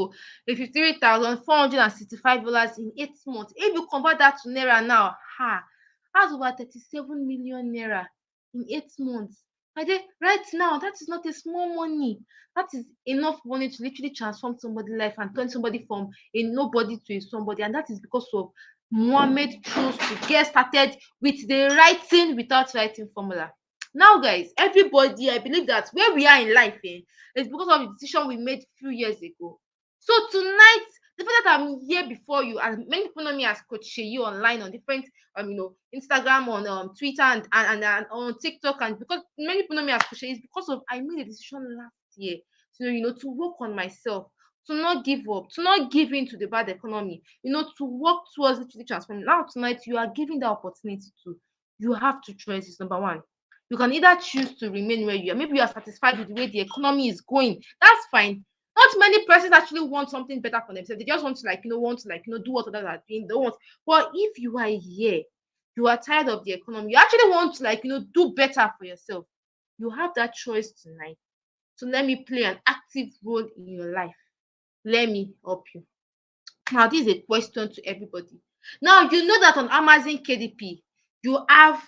$53,465 in 8 months. If you convert that to naira now, that's over 37 million naira in 8 months. Right now, that is not a small money. That is enough money to literally transform somebody's life and turn somebody from a nobody to a somebody. And that is because of Mohammed chose to get started with the writing without writing formula. Now, guys, everybody, I believe that where we are in life, it's because of the decision we made a few years ago. So tonight, the fact that I'm here before you, and many people know me as Coach Sheyi online on different, Instagram, on Twitter, and on TikTok, and because many people know me as Coach Sheyi, is because of I made a decision last year, to work on myself, to not give up, to not give in to the bad economy, to work towards literally transforming. Now tonight, you are given the opportunity to. You have to choose. Is number one. You can either choose to remain where you are. Maybe you are satisfied with the way the economy is going. That's fine. Not many persons actually want something better for themselves. They just want to do what others are doing. They want. But if you are here, you are tired of the economy. You actually want to do better for yourself. You have that choice tonight. So let me play an active role in your life. Let me help you. Now, this is a question to everybody. Now, you know that on Amazon KDP, you have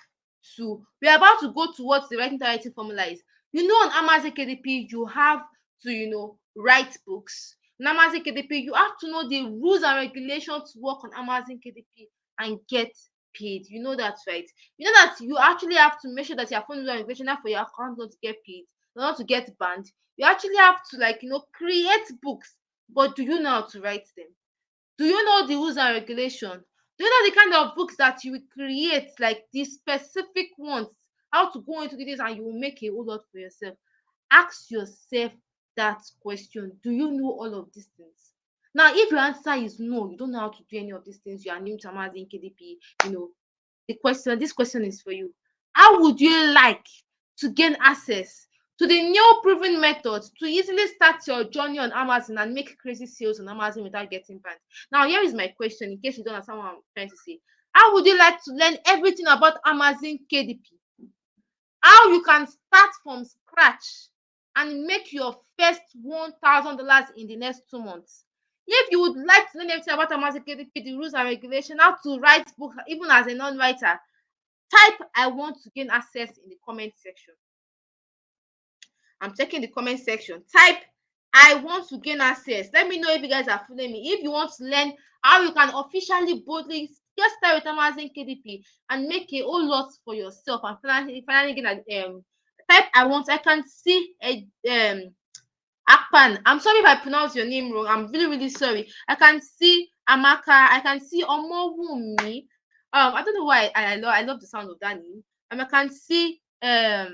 we are about to go towards the writing formula is. On Amazon KDP, you have to, write books. On Amazon KDP, you have to know the rules and regulations to work on Amazon KDP and get paid. You know that, right? You know that you actually have to make sure that your phone is regulation for your account not to get paid, not to get banned. You actually have to, create books. But do you know how to write them? Do you know the rules and regulation? Do you know the kind of books that you will create, like the specific ones, how to go into this and you will make a whole lot for yourself? Ask yourself that question. Do you know all of these things? Now, if your answer is no, you don't know how to do any of these things, you are new to Amazon KDP, this question is for you. How would you like to gain access to the new proven methods to easily start your journey on Amazon and make crazy sales on Amazon without getting banned? Now, here is my question in case you don't understand what I'm trying to say. How would you like to learn everything about Amazon KDP? How you can start from scratch and make your first $1,000 in the next 2 months? If you would like to learn everything about Amazon KDP, the rules and regulations, how to write books, even as a non-writer, type "I want to gain access" in the comment section. I'm checking the comment section. Type "I want to gain access." Let me know if you guys are following me. If you want to learn how you can officially boldly get started with Amazon KDP and make a whole lot for yourself and finally get type "I want." I can see a Akpan. I'm sorry if I pronounce your name wrong. I'm really, really sorry. I can see Amaka. I can see Omowumi. I don't know why I love the sound of that name. And I can see I'm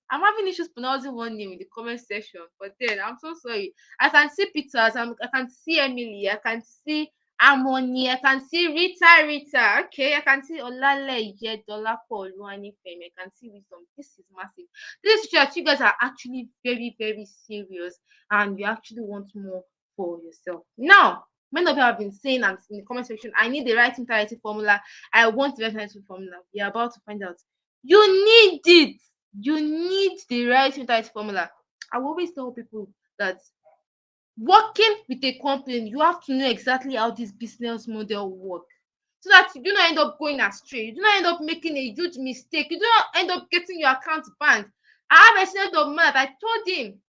having issues pronouncing one name in the comment section, but then I'm so sorry. I can see Peters, I can see Emily, I can see Harmony. I can see Rita. Okay, I can see Olale Dolapo Oluwanifemi. I can see Wisdom. This is massive. This church, you guys are actually very, very serious, and you actually want more for yourself. Now, many of you have been saying and in the comment section, I need the right interactive formula. I want the right interactive formula. We are about to find out. You need it. You need the right interactive formula. I will always tell people that working with a company, you have to know exactly how this business model works, so that you do not end up going astray, you do not end up making a huge mistake, you do not end up getting your account banned. I have a student of mine that I told him,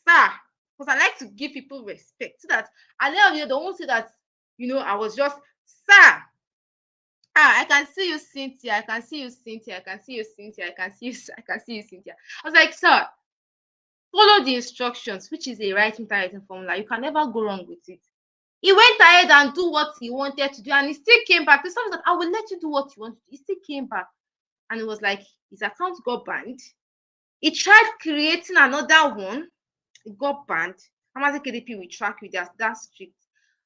sir, because I like to give people respect, so that at the end of the day, they won't say that, I was just, sir. I can see you, Cynthia. I can see you, Cynthia. I can see you, Cynthia. I can see you. I can see you, Cynthia. I was like, sir, follow the instructions, which is a writing writing formula. You can never go wrong with it. He went ahead and do what he wanted to do, and he still came back. The someone that I will let you do what you want to do. He still came back, and it was like his account got banned. He tried creating another one, it got banned. Amazon KDP will track you. That's strict.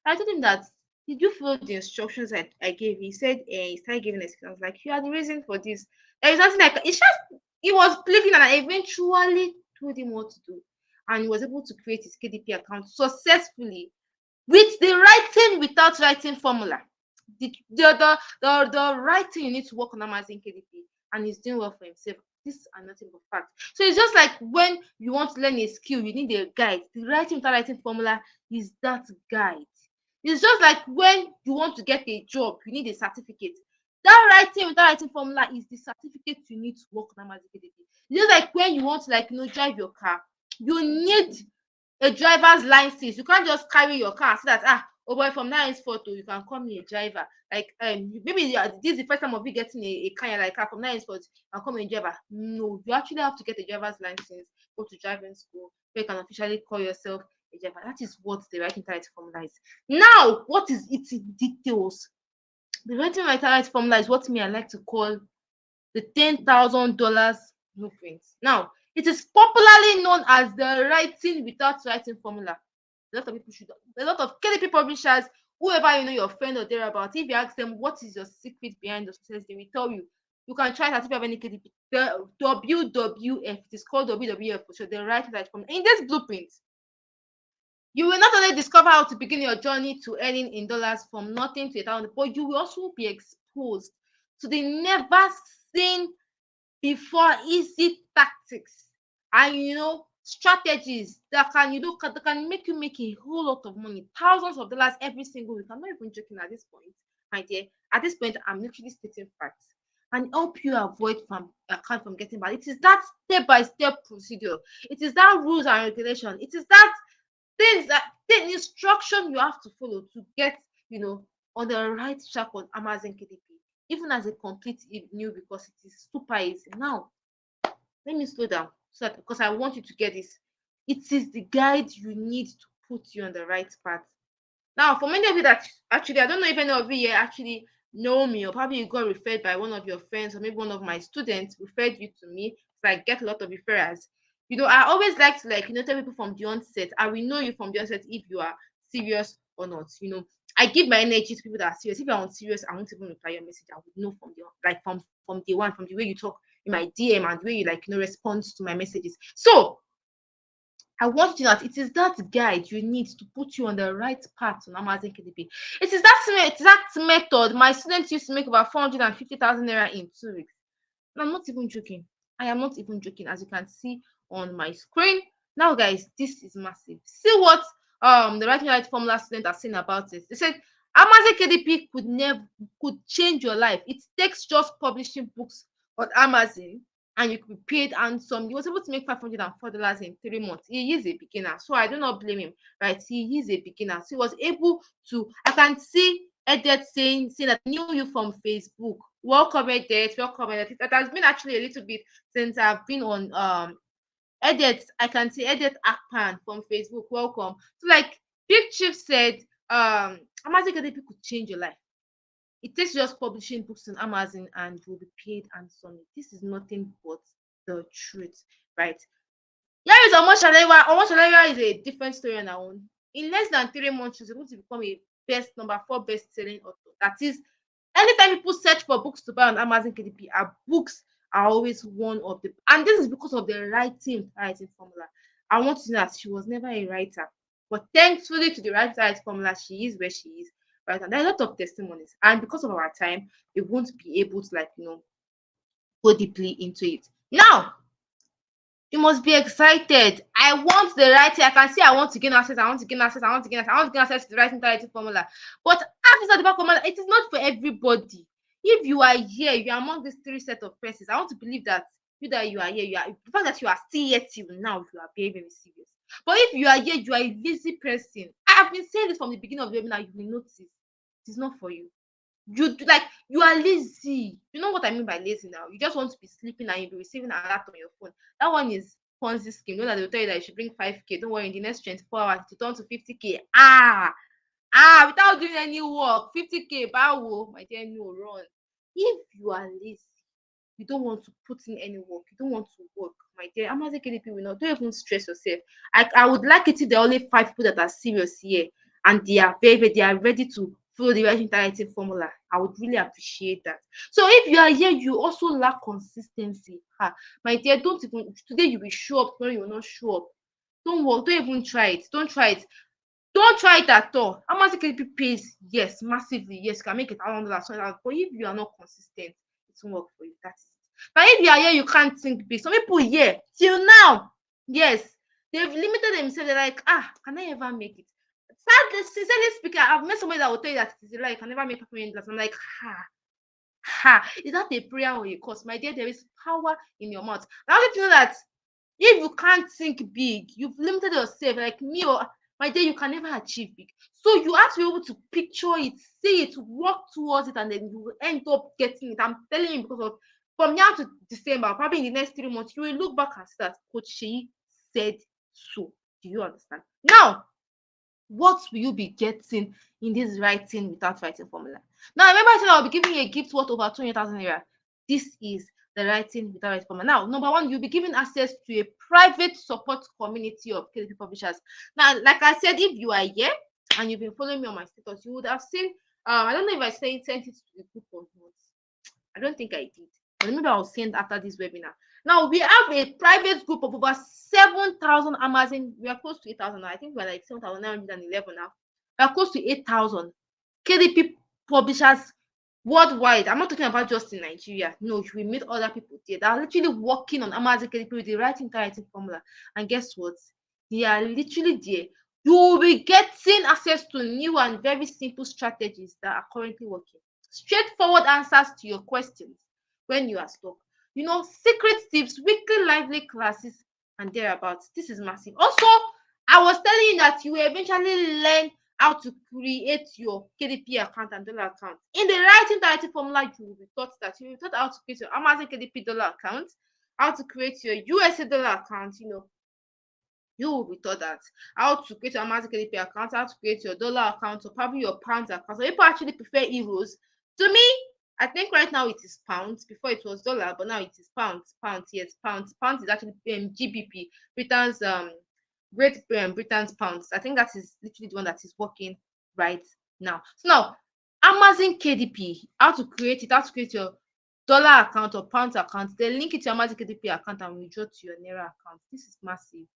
I told him that, did you follow the instructions I gave you? He said, he started giving excuses. I was like, you are the reason for this. There is nothing like it's just he was pleading, and I eventually told him what to do. And he was able to create his KDP account successfully with the writing without writing formula. The writing you need to work on Amazon KDP, and he's doing well for himself. These are nothing but facts. So it's just like when you want to learn a skill, you need a guide. The writing without writing formula is that guide. It's just like when you want to get a job, you need a certificate. That writing without writing formula is the certificate you need to work on Amazon KDP. It's just like when you want to drive your car, you need a driver's license. You can't just carry your car so that oh boy, from now henceforth you can call me a driver. Like maybe this is the first time of you getting a car, like from now henceforth you can call me a driver. No, you actually have to get a driver's license, go to driving school, where you can officially call yourself a driver. That is what the writing title formula is. Now, what is it in details? The writing title formula is what I like to call the $10,000 blueprint. Now, it is popularly known as the writing without writing formula. A lot of people a lot of KDP publishers, whoever your friend or thereabout, if you ask them what is your secret behind the success, they will tell you. You can try that if you have any KDP. The WWF, it is called WWF, so the writing without formula. In this blueprint, you will not only discover how to begin your journey to earning in dollars from nothing to 1,000, but you will also be exposed to the never seen before easy tactics and strategies that can make you make a whole lot of money, thousands of dollars every single week. I'm not even joking at this point, my dear. At this point, I'm literally stating facts and help you avoid account from getting bad. It is that step-by-step procedure. It is that rules and regulation. It is that the instruction you have to follow to get on the right track on Amazon KDP, even as a complete new, because it is super easy. Now, let me slow down so that, because I want you to get this. It is the guide you need to put you on the right path. Now, for many of you that actually, I don't know if any of you here actually know me, or probably you got referred by one of your friends, or maybe one of my students referred you to me. So I get a lot of referrals. I always like to tell people from the onset. I will know you from the onset if you are serious or not. I give my energy to people that are serious. If you're unserious, I won't even reply your message. I would know from day one, from the way you talk in my DM and the way you respond to my messages. So I want you to know that it is that guide you need to put you on the right path on Amazon KDP. It is that method my students used to make about 450,000 naira in 2 weeks. And I'm not even joking. I am not even joking, as you can see on my screen. Now, guys, this is massive. See what the writing right formula students are saying about it. They said Amazon KDP could change your life. It takes just publishing books on Amazon and you could be paid handsome. He was able to make $504 in 3 months. He is a beginner, so I do not blame him, right? He is a beginner. So he was able to, I can see Edet saying that I knew you from Facebook. Welcome, Edet. Welcome, Edet. That has been actually a little bit since I've been on Edet. I can see Edet Akpan from Facebook. Welcome. So like Big Chief said, Amazon KDP could change your life. It takes just publishing books on Amazon and you'll be paid handsomely. This is nothing but the truth, right? Here is Omoshalewa. Omoshalewa is a different story on our own. In less than 3 months, she's able to become a number 4 best-selling author. That is, anytime people search for books to buy on Amazon KDP, our books are always one of the, and this is because of the writing formula. I want to know that she was never a writer, but thankfully to the writing formula, she is where she is right now. There are a lot of testimonies, and because of our time, we won't be able to go deeply into it. Now, you must be excited. I want the writing. I can see I want to gain access. I want to gain access. I want to gain access. I want to gain access to the writing interactive formula. But access at the back formula, it is not for everybody. If you are here, you are among these 3 set of persons. I want to believe that you are here, the fact that you are still here till now, you are very, very serious. But if you are here, you are a lazy person. I have been saying this from the beginning of the webinar. You will notice it is not for you. You are lazy. You know what I mean by lazy now? You just want to be sleeping and you'll be receiving an alert on your phone. That one is Ponzi scheme. You know that they'll tell you that you should bring 5K. Don't worry, in the next 24 hours to turn to 50K. Without doing any work, 50K, bow, my dear, no, run. If you are lazy, you don't want to put in any work, you don't want to work, my dear, Amazon KDP will not. Don't even stress yourself. I would like it if there are only 5 people that are serious here and they are ready to follow the right interactive formula. I would really appreciate that. So if you are here, you also lack consistency. My dear, don't even, today you will show up, tomorrow you will not show up. Don't work, don't even try it. Don't try it. Don't try it at all. Amazon KDP pays, yes, massively. Yes, you can make it $100, $100. But if you are not consistent, it won't work for you. That's it. But if you are here, you can't think big. Some people here, till now, yes, they've limited themselves. They're like, can I ever make it? Sadly, sincerely speaking, I've met somebody that will tell you that it is like, you can never make $1 million. I'm like, is that a prayer or a curse? My dear, there is power in your mouth. I want you to know that if you can't think big, you've limited yourself. Like me, or my dear, you can never achieve big. So you have to be able to picture it, see it, work towards it, and then you will end up getting it. I'm telling you, because of from now to December, probably in the next 3 months, you will look back and see that Coach Sheyi said so. Do you understand? Now, what will you be getting in this writing without writing formula? Now, remember I said I'll be giving you a gift worth over 200,000 naira. This is the writing without writing formula. Now, number 1, you'll be given access to a private support community of KDP publishers. Now, like I said, if you are here and you've been following me on my status, you would have seen, I don't know if I sent it to the group or not. I don't think I did. But maybe I'll send after this webinar. Now, we have a private group of over 7,000 Amazon. We are close to 8,000 now. I think we're like 7,911 now. We are close to 8,000 KDP publishers worldwide. I'm not talking about just in Nigeria. No, we meet other people there that are literally working on Amazon KDP with the right interactive formula. And guess what? They are literally there. You will be getting access to new and very simple strategies that are currently working. Straightforward answers to your questions when you are stuck. Secret tips, weekly lively classes, and thereabouts. This is massive. Also, I was telling you that you will eventually learn how to create your KDP account and dollar account. In the right interactive formula, you will be taught how to create your Amazon KDP dollar account, how to create your USA dollar account. You will be taught that how to create your Amazon KDP account, how to create your dollar account, or probably your pounds account. So people actually prefer euros. To me, I think right now it is pounds. Before it was dollar, but now it is pounds. Yes, pounds. Pounds is actually GBP, Britain's Great Britain's pounds. I think that is literally the one that is working right now. So now, Amazon KDP, how to create it, how to create your dollar account or pounds account, then link it to your Amazon KDP account and withdraw to your Naira account. This is massive.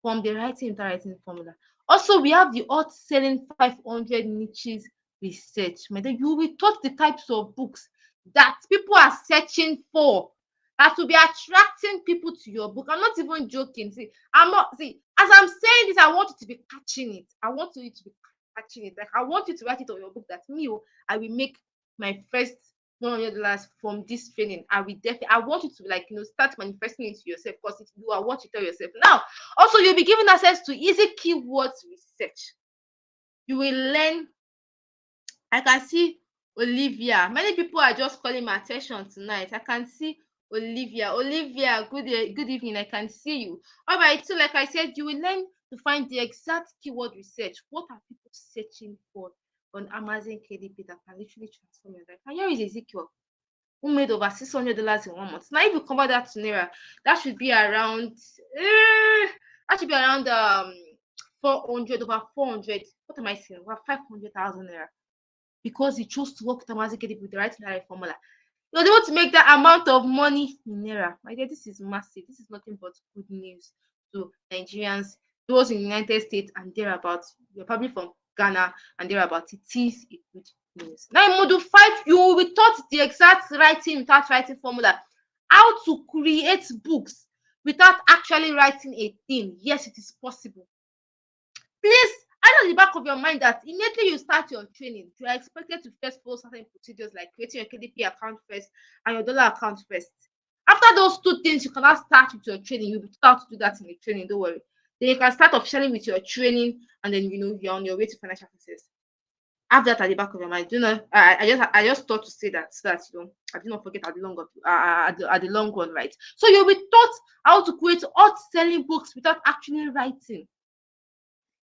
From the writing formula. Also, we have the hot selling 500 niches research. You will be taught the types of books that people are searching for, that will be attracting people to your book. I'm not even joking. As I'm saying this, I want you to be catching it. I want you to be catching it. Like, I want you to write it on your book that I will make my first $100 from this training. I want you to start manifesting it to yourself, because you are what you tell yourself. Now, also, you'll be given access to easy keywords research. You will learn. I can see Olivia. Many people are just calling my attention tonight. I can see Olivia. Good evening. I can see you. All right. So, like I said, you will learn to find the exact keyword research. What are people searching for on Amazon KDP that can literally transform your life? And here is Ezekiel, who made over $600 in 1 month. Now, if you convert that to Naira, that should be around 400, over 400. What am I saying? Over 500,000 naira, because he chose to work with Amazon KDP with the right naira formula. He was able to make that amount of money in naira. My dear, this is massive. This is nothing but good news to Nigerians, those in the United States and thereabouts. You're probably from Ghana and thereabouts. It is a good news. Now in module 5, you will be taught the exact writing without writing formula. How to create books without actually writing a thing. Yes, it is possible. Please add at the back of your mind that immediately you start your training, you are expected to first follow certain procedures like creating your KDP account first and your dollar account first. After those two things, you cannot start with your training. You'll be taught to do that in the training, don't worry. Then you can start officially with your training, and then you're on your way to financial success. Have that at the back of your mind. You know, I just thought to say that so that I do not forget at the long run, right? So you'll be taught how to create hot selling books without actually writing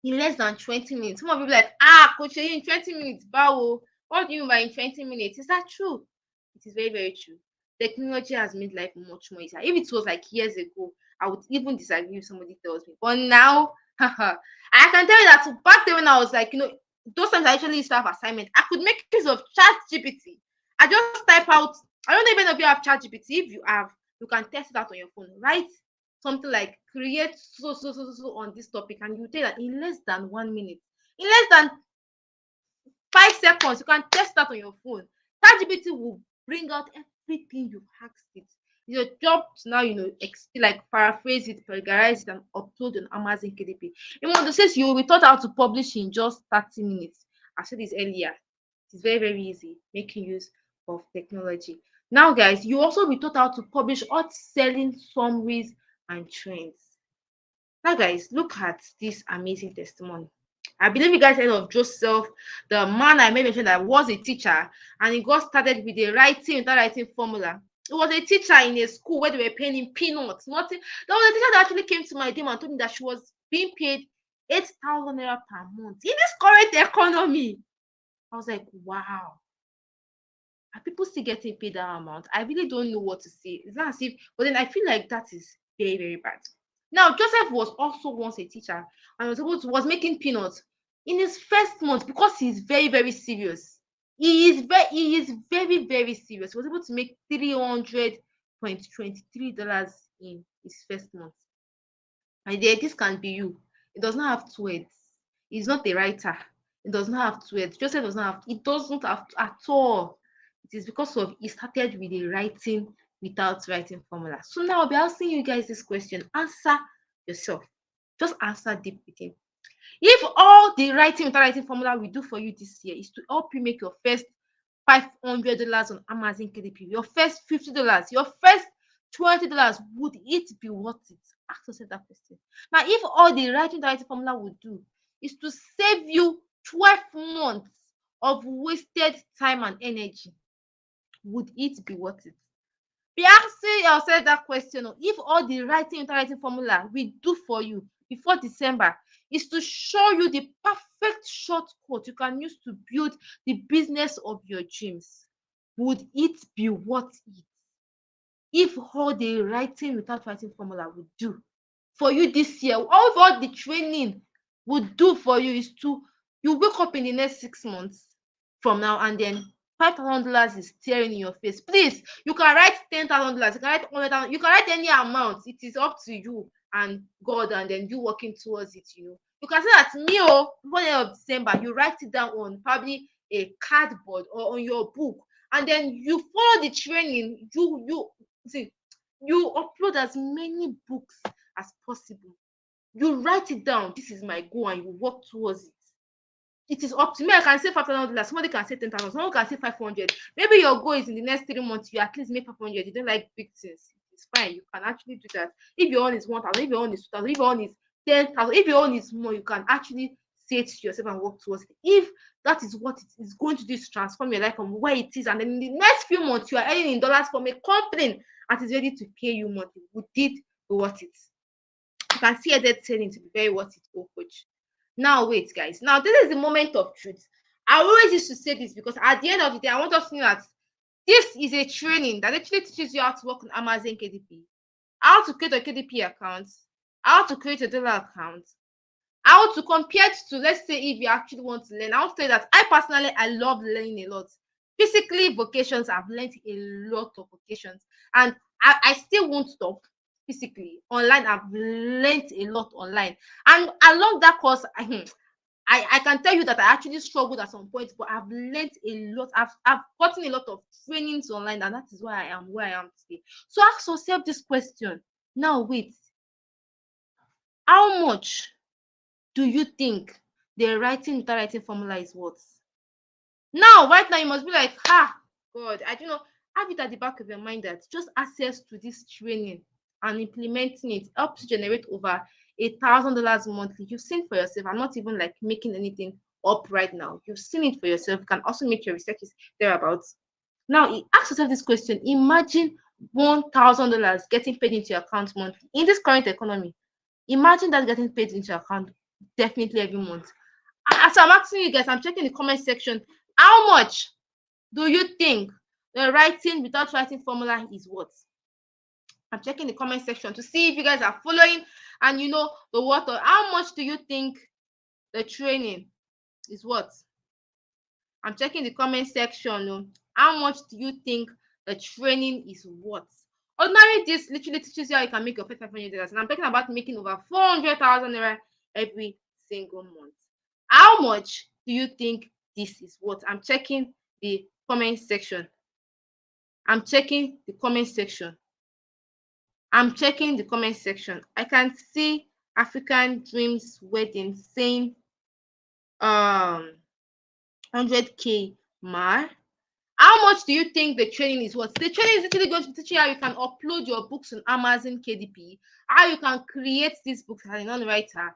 in less than 20 minutes. Some of you be like, Coach, in 20 minutes, bow. What do you mean by in 20 minutes? Is that true? It is very, very true. Technology has made life much more easier. If it was like years ago, I would even disagree if somebody tells me. But now, I can tell you that back then when I was like, those times I actually used to have assignment, I could make use of ChatGPT. I just type out, I don't know if any of you have ChatGPT. If you have, you can test it out on your phone, right? Something like create so on this topic, and you tell that in less than 1 minute, in less than 5 seconds, you can test that on your phone. ChatGPT will bring out everything you've asked it. Your job to now, like paraphrase it, plagiarize it, and upload on Amazon KDP. In one says you will be taught how to publish in just 30 minutes. I said this earlier. It's very, very easy making use of technology. Now, guys, you also be taught how to publish hot selling summaries and trends. Now, guys, look at this amazing testimony. I believe you guys heard of Joseph, the man I mentioned that was a teacher, and he got started with a writing formula. He was a teacher in a school where they were paying him peanuts. Nothing. There was a teacher that actually came to my team and told me that she was being paid 8,000 naira per month in this current economy. I was like, wow. Are people still getting paid that amount? I really don't know what to say. It's not as if, but then I feel like that is very, very bad. Now, Joseph was also once a teacher and was making peanuts in his first month because he's very, very serious. He is very, very serious. He was able to make $300.23 in his first month. My dear, this can be you. It does not have two heads. He's not a writer. It does not have two heads. Joseph does not have. It doesn't have at all. It is because of he started with a writing without writing formula. So now I'll be asking you guys this question. Answer yourself. Just answer deep within. If all the writing without writing formula we do for you this year is to help you make your first $500 on Amazon KDP, your first $50, your first $20, would it be worth it? Ask yourself that question. Now, if all the writing without writing formula would do is to save you 12 months of wasted time and energy, would it be worth it? Be asking yourself that question. If all the writing and writing formula we do for you before December is to show you the perfect shortcut you can use to build the business of your dreams, would it be worth it? If all the writing without writing formula would do for you this year, all the training would do for you is to you wake up in the next 6 months from now and then $5,000 is staring in your face. Please, you can write $10,000, you can write $100,000, you can write any amount. It is up to you and God, and then you working towards it. You can say that before the end of December, you write it down on probably a cardboard or on your book, and then you follow the training. You upload as many books as possible. You write it down. This is my goal, and you work towards it. It is up to me. I can say $5,000. Somebody can say 10,000. Someone can say 500. Maybe your goal is in the next 3 months you at least make 500. You don't like big things. It's fine. You can actually do that. If your own is 1,000, if your own is 2,000, if your own is 10,000, if your own is more, you can actually say it to yourself and work towards it. If that is what it is going to do, to transform your life from where it is, and then in the next few months you are earning in dollars from a company that is ready to pay you money, would it be worth it? You can see that saying to be very worth it, coach. Now, wait, guys. Now, this is the moment of truth. I always used to say this because at the end of the day, I want us to know that this is a training that actually teaches you how to work on Amazon KDP, how to create a KDP account, how to create a dollar account, I want to compare it to, let's say, if you actually want to learn. I want to say that I personally, I love learning a lot. Physically, vocations, I've learned a lot of vocations, and I still won't stop. Physically, online, I've learned a lot online, and along that course, I can tell you that I actually struggled at some point, but I've learned a lot. I've gotten a lot of trainings online, and that is why I am where I am today. So ask yourself this question. Now, wait, how much do you think the writing without writing formula is worth? Now, right now, you must be like, God, I don't know. Have it at the back of your mind that just access to this training and implementing it helps generate over $1,000 monthly. You've seen for yourself. I'm not even like making anything up right now. You've seen it for yourself. You can also make your researches thereabouts. Now, ask yourself this question. Imagine $1,000 getting paid into your account monthly in this current economy. Imagine that getting paid into your account definitely every month. As I'm asking you guys, I'm checking the comment section. How much do you think the writing without writing formula is worth? I'm checking the comment section to see if you guys are following and you know the what or how much do you think the training is worth? I'm checking the comment section. How much do you think the training is worth? Ordinary, this literally teaches you how you can make your first $500, and I'm talking about making over 400,000 naira every single month. How much do you think this is worth? I'm checking the comment section. I'm checking the comment section. I'm checking the comment section. I can see African Dreams Wedding saying 100K mar. How much do you think the training is worth? The training is literally going to teach you how you can upload your books on Amazon KDP, how you can create these books as a non-writer,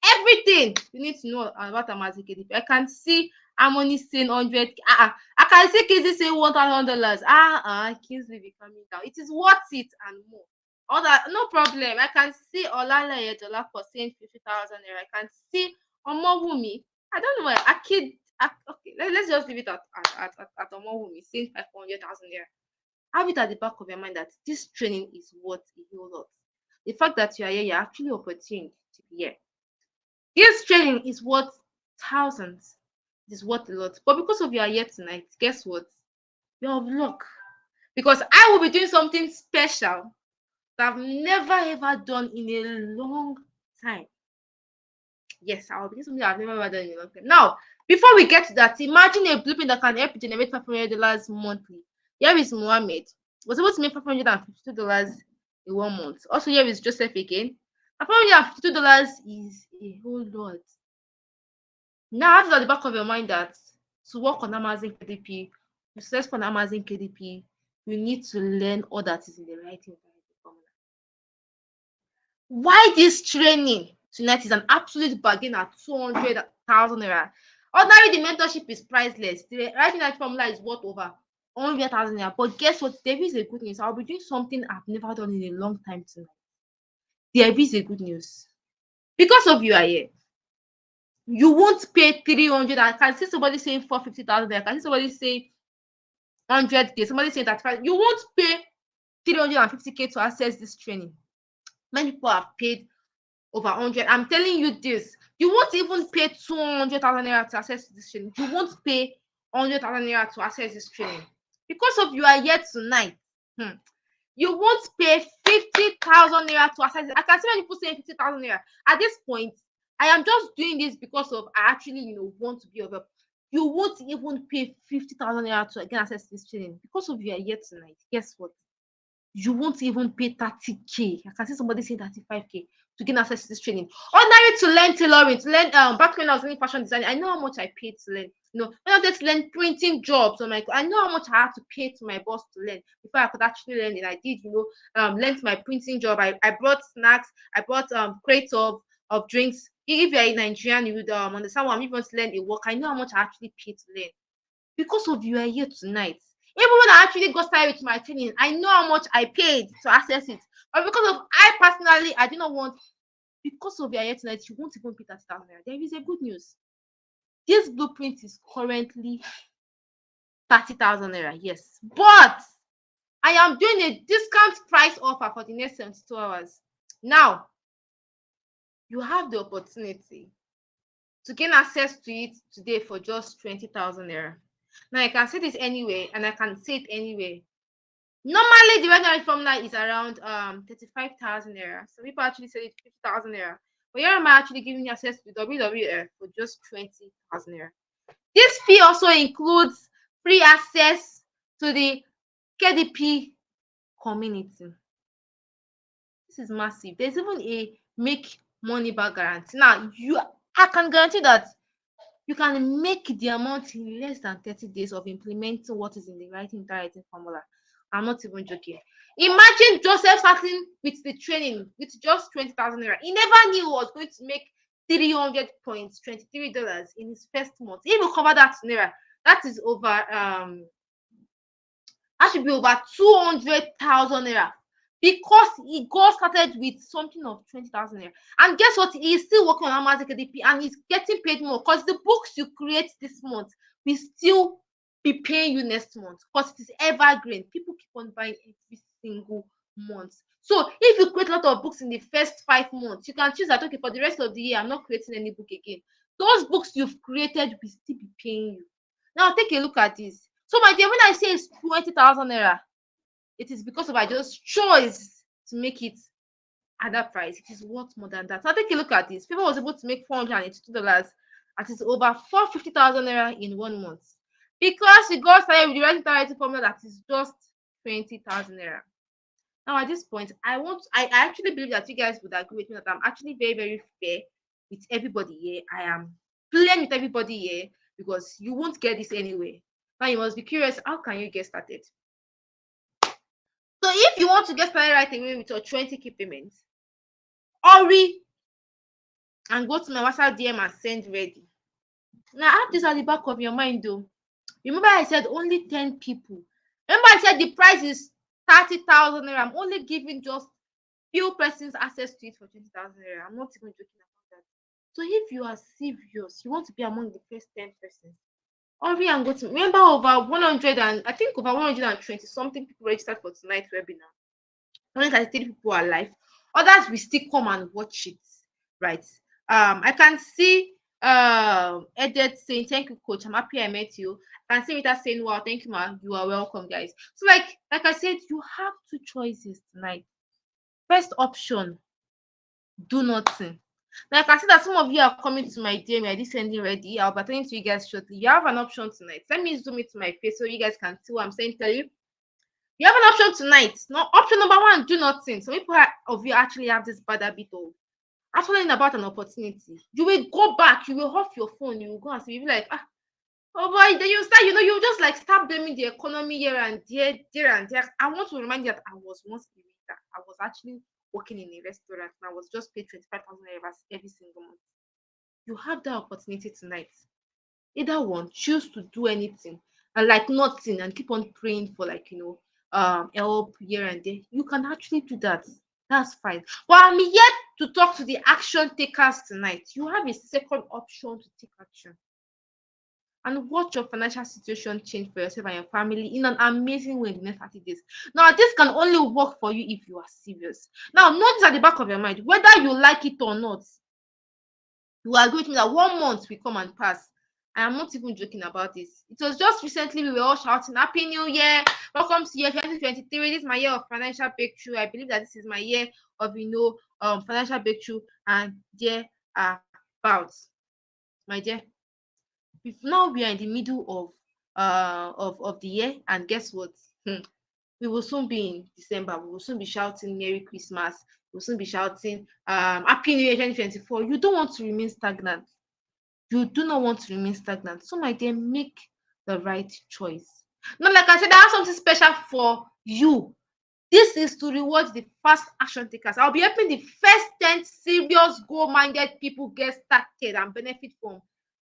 everything you need to know about Amazon KDP. I can see Harmony saying 100. I can see Kizzy saying $1,000. Kingsley be coming down. It is worth it and more. All that, no problem. I can see Olala Dolapo saying 50,000 naira. I can see Omowumi. I don't know why. Okay, let's just leave it at Omowumi saying 500,000 naira. Have it at the back of your mind that this training is worth a whole lot. The fact that you are here, you're actually opportune to be here. This training is worth thousands. It is worth a lot. But because of you are here tonight, guess what? You're of luck. Because I will be doing something special that I've never ever done in a long time. Yes, I will be doing something I've never ever done in a long time. Now, before we get to that, imagine a blueprint that can help you generate $500 monthly. Here is Mohammed. Was able to make $552 in 1 month. Also, here is Joseph again. $552 is a whole lot. Now, have it at the back of your mind that to work on Amazon KDP, to search for Amazon KDP, you need to learn all that is in the writing formula. Why this training tonight is an absolute bargain at 200,000 naira. Ordinarily, the mentorship is priceless. The writing formula is worth over 100,000 naira. But guess what? There is a good news. I'll be doing something I've never done in a long time tonight. There is a good news. Because of you are here, you won't pay 300. I can see somebody saying 450,000. I can see somebody saying 100K. Somebody saying 35. You won't pay 350K to access this training. Many people have paid over 100. I'm telling you this. You won't even pay 200,000 naira to access this training. You won't pay 100,000 naira to access this training. Because of you are here tonight. You won't pay 50,000 naira to access it. I can see many people saying 50,000 naira. At this point, I am just doing this because of I actually, want to be of help. You won't even pay 50,000 naira to again access this training. Because of you are here tonight. Guess what? You won't even pay 30K. I can see somebody saying 35K to gain access to this training. Ordinary to learn tailoring, to learn back when I was learning fashion design, I know how much I paid to learn. When I wanted to learn printing jobs, I know how much I had to pay to my boss to learn before I could actually learn it. I did, learned my printing job. I brought snacks, I brought crates of drinks. If you're a Nigerian, you would understand what I'm even to learn a work. I know how much I actually paid to learn. Because of you are here tonight. Even when I actually got started with my training, I know how much I paid to access it. But because of I personally, I do not want, because of your here tonight, you won't even pay 30,000 naira. There is a good news. This blueprint is currently 30,000 naira, yes. But I am doing a discount price offer for the next 72 hours. Now, you have the opportunity to gain access to it today for just 20,000 naira. Now I can say this anyway, and I can say it anyway. Normally, the regular formula is around 35,000 naira. Some people actually say it's 50,000 naira. But here am I actually giving you access to WWF for just 20,000 naira. This fee also includes free access to the KDP community. This is massive. There's even a make money back guarantee. Now, I can guarantee that you can make the amount in less than 30 days of implementing what is in the writing directing formula. I'm not even joking. Imagine Joseph starting with the training with just 20,000 naira. He never knew he was going to make 300 points, $23 in his first month. If you cover that naira, that is over that should be over 200,000 naira, because he got started with something of 20,000 naira. And guess what? He's still working on Amazon KDP and he's getting paid more, because the books you create this month will still be paying you next month, because it is evergreen. People keep on buying every single month. So if you create a lot of books in the first 5 months, you can choose that, okay, for the rest of the year, I'm not creating any book again. Those books you've created will still be paying you. Now take a look at this. So my dear, when I say it's 20,000 naira, it is because of I just chose to make it at that price. It is worth more than that. Now take a look at this. People was able to make $482. That is over 450,000 naira in 1 month, because we got started with the writing directing formula that is just 20,000 naira. Now at this point, I actually believe that you guys would agree with me that I'm actually very, very fair with everybody here. I am playing with everybody here, because you won't get this anyway. Now you must be curious, how can you get started? So if you want to get started right away with your 20k payments, hurry and go to my WhatsApp DM and send ready. Now have this at the back of your mind though. Remember I said only 10 people. Remember I said the price is 30,000 naira. I'm only giving just few persons access to it for 20,000 naira. I'm not even joking about that. So if you are serious, you want to be among the first 10 persons, hurry and go to, remember, over 100 and I think over 120 something people registered for tonight's webinar. 133 people are live. Others will still come and watch it, right? I can see Edith saying, thank you, coach. I'm happy I met you. I can see Rita saying, wow, thank you, ma. You are welcome, guys. So like I said, you have 2 choices tonight. First option, do nothing. Now I can see that some of you are coming to my DM. I did sending ready. I'll be telling to you guys shortly. You have an option tonight. Let me zoom it to my face so you guys can see what I'm saying. Tell you, you have an option tonight. No, option number 1, do nothing. Some people of you actually have this bad habit of actually about an opportunity. You will go back, you will off your phone, you will go and see, you'll be like, oh boy, then you start, you just like start blaming the economy here and there and there. I want to remind you that I was once a waiter. I was actually working in a restaurant and I was just paid 25,000 every single month. You have that opportunity tonight. Either one, choose to do anything and like nothing and keep on praying for help here and there. You can actually do that. That's fine. But I'm yet to talk to the action takers tonight. You have a second option to take action and watch your financial situation change for yourself and your family in an amazing way in the next 30 days. Now, this can only work for you if you are serious. Now, notice at the back of your mind, whether you like it or not, you agree with me that 1 month will come and pass. I am not even joking about this. It was just recently we were all shouting, Happy New Year! Welcome to year 2023. This is my year of financial breakthrough. I believe that this is my year of financial breakthrough, and there are bouts. My dear, now we are in the middle of the year, and guess what? We will soon be in December. We will soon be shouting Merry Christmas. We will soon be shouting Happy New Year 2024. You don't want to remain stagnant. You do not want to remain stagnant. So, my dear, make the right choice. Not like I said, I have something special for you. This is to reward the fast action takers. I'll be helping the first 10 serious goal-minded people get started and benefit from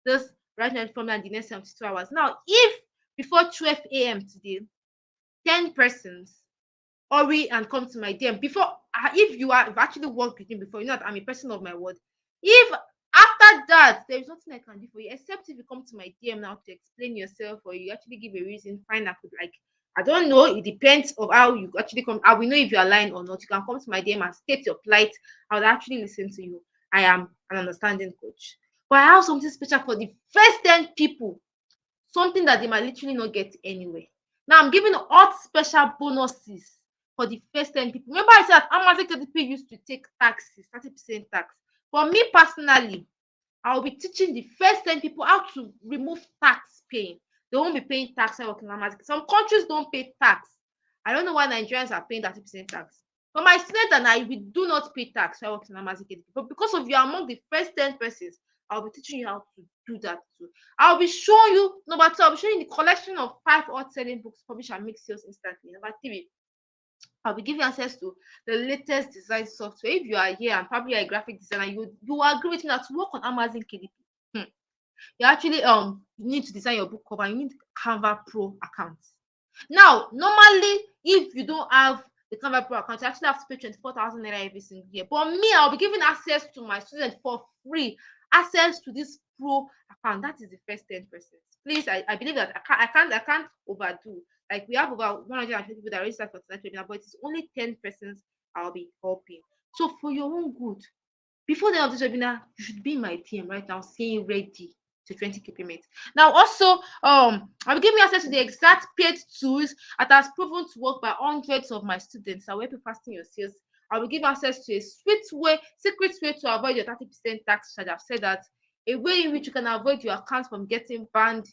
this right now from the next 72 hours. Now, if before 12 a.m. today, 10 persons hurry and come to my DM before, if you have actually worked with me before, you know that I'm a person of my word. If after that there is nothing I can do for you except if you come to my DM now to explain yourself, or you actually give a reason, fine, I don't know, it depends of how you actually come. I will know if you are lying or not. You can come to my DM and state your plight. I will actually listen to you I am an understanding coach. But I have something special for the first 10 people, something that they might literally not get anywhere. Now I'm giving hot special bonuses for the first 10 people. Remember, I said Amazon KDP used to take taxes, 30% tax. For me personally, I will be teaching the first 10 people how to remove tax paying. They won't be paying tax while working in Amazon. Some countries don't pay tax. I don't know why Nigerians are paying 30% tax. But my students and I, we do not pay tax while working in Amazon KDP. But because of you are among the first 10 persons, I'll be teaching you how to do that too. I'll be showing you, number two, I'll be showing you the collection of 5 hot-selling books published and make sales instantly. Number three, I'll be giving access to the latest design software. If you are here and probably you're a graphic designer, you agree with me that to work on Amazon KDP, you actually need to design your book cover. You need Canva Pro account. Now, normally, if you don't have the Canva Pro account, you actually have to pay 24,000 naira every single year. But me, I'll be giving access to my students for free, access to this pro account. That is the first 10%. Please, I believe that I can't overdo. Like, we have about 150 people that registered for tonight webinar, but it's only 10 persons I'll be helping. So for your own good, before the end of this webinar, you should be in my team right now saying ready to 20k payment. Now, also, I'll be giving you access to the exact paid tools that has proven to work by hundreds of my students. I'll help you fasten your sales. I'll be giving access to a secret way to avoid your 30% tax charge. I've said that, a way in which you can avoid your account from getting banned,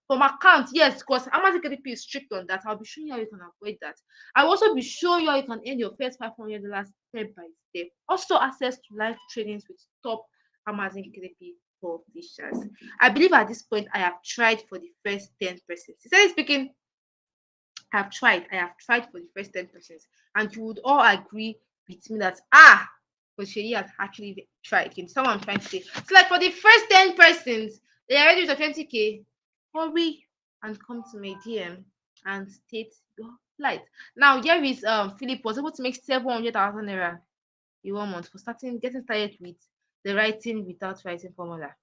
from account. Yes, because Amazon KDP is strict on that. I'll be showing you how you can avoid that. I'll also be showing you how you can earn your first $500 step by step. Also, access to live trainings with top Amazon KDP publishers. I believe at this point I have tried for the first 10%. Sincerely speaking, I have tried for the first 10%, and you would all agree with me that but she has actually tried. It's someone I'm trying to say. So, like, for the first 10 persons, they are ready with a 20k. Hurry and come to my DM and state your flight. Now, here is Philip was able to make 700,000 naira in 1 month for getting started with the writing without writing formula.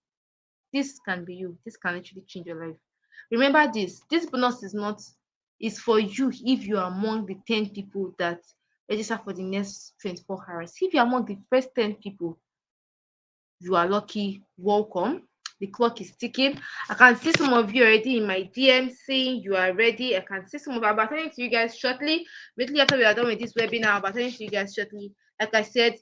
This can be you. This can actually change your life. Remember this. This bonus is for you if you are among the 10 people that register for the next 24 hours. If you're among the first 10 people, you are lucky. Welcome. The clock is ticking. I can see some of you already in my DM saying you are ready. I can see some of you. I'll be attending to you guys shortly. Immediately after we are done with this webinar, I'll be attending to you guys shortly. Like I said,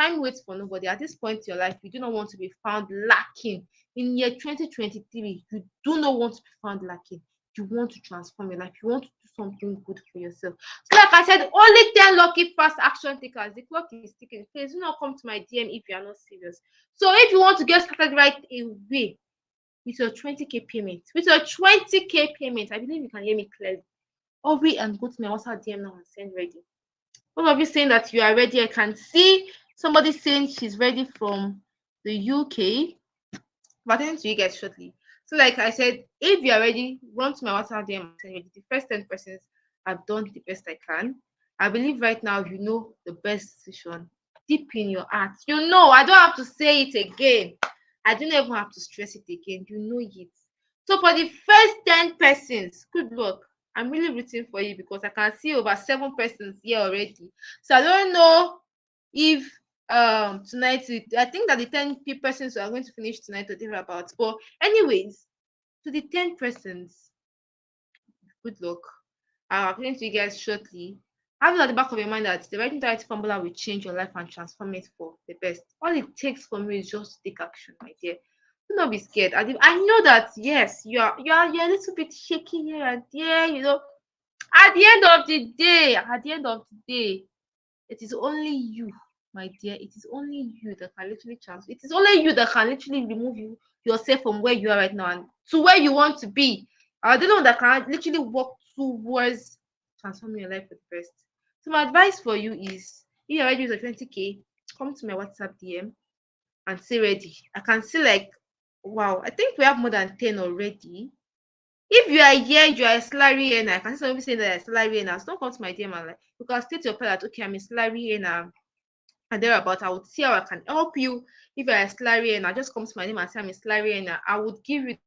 time waits for nobody. At this point in your life, you do not want to be found lacking. In year 2023, you do not want to be found lacking. You want to transform your life. You want to do something good for yourself. So, like I said, only 10 lucky fast action takers. The clock is ticking. Please do not come to my DM if you are not serious. So, if you want to get started right away with your 20k payment, I believe you can hear me clearly. Hurry and go to my WhatsApp DM now and send ready. All of you saying that you are ready. I can see somebody saying she's ready from the UK. But I'll to you guys shortly. So, like I said, if you are ready, run to my WhatsApp DM and send ready. The first 10 persons have done the best I can. I believe right now you know the best decision deep in your heart. You know, I don't have to say it again. I don't even have to stress it again. You know it. So for the first 10 persons, good luck. I'm really rooting for you because I can see over 7 persons here already. So I don't know if tonight I think that the 10 persons are going to finish tonight or thereabouts. But anyways, to the 10 persons, good luck. I'll explain to you guys shortly. Have it at the back of your mind that the writing directing formula will change your life and transform it for the best. All it takes from you is just to take action, my dear. Do not be scared. I know that yes, you're a little bit shaky here and there, At the end of the day, it is only you, my dear. It is only you that can literally it is only you that can literally remove yourself from where you are right now and to where you want to be. I don't know that can literally work towards transforming your life for the best. So my advice for you is, if you're ready with a 20k, come to my WhatsApp DM and say ready. I can see like, wow, I think we have more than 10 already. If you are here, you are a salary earner. I can see some people saying that you're a salary earner. So don't come to my DM and like, you can state your plan that, okay, I'm a salary earner and thereabout. I would see how I can help you. If you're a salary earner, just come to my name and say I'm a salary earner. I would give you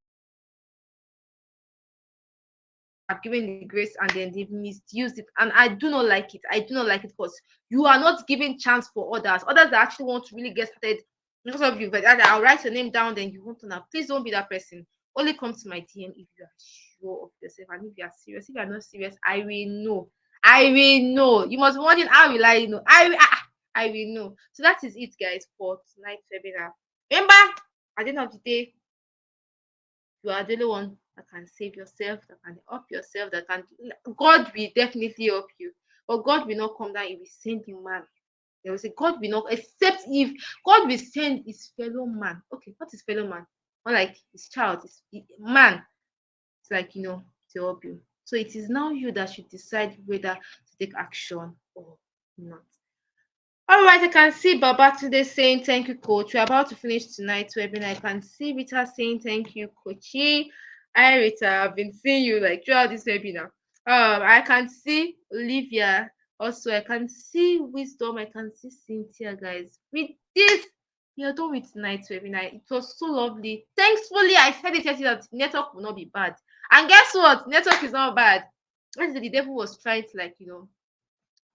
have given the grace and then they've misused it. And I do not like it. I do not like it because you are not giving chance for others. Others that actually want to really get started because of you. But I'll write your name down, then you want to now. Please don't be that person. Only come to my DM if you are sure of yourself and if you are serious. If you are not serious, I will know. I will know. You must be wondering how will I know? I will know. So that is it, guys, for tonight's webinar. Remember, at the end of the day, you are the only one that can save yourself, that can help yourself, that can. God will definitely help you, but God will not come down if He send you man. They will say God will not, except if God will send His fellow man. Okay, what is fellow man? Not like His child, His man. It's like to help you. So it is now you that should decide whether to take action or not. All right, I can see Baba today saying thank you, coach. We're about to finish tonight's webinar. I can see Rita saying thank you, coachy. Hi, Rita. I've been seeing you like throughout this webinar. I can see Olivia. Also, I can see Wisdom. I can see Cynthia, guys. With this, we are done with tonight's webinar. It was so lovely. Thankfully, I said it yesterday that network will not be bad. And guess what? Network is not bad. The devil was trying to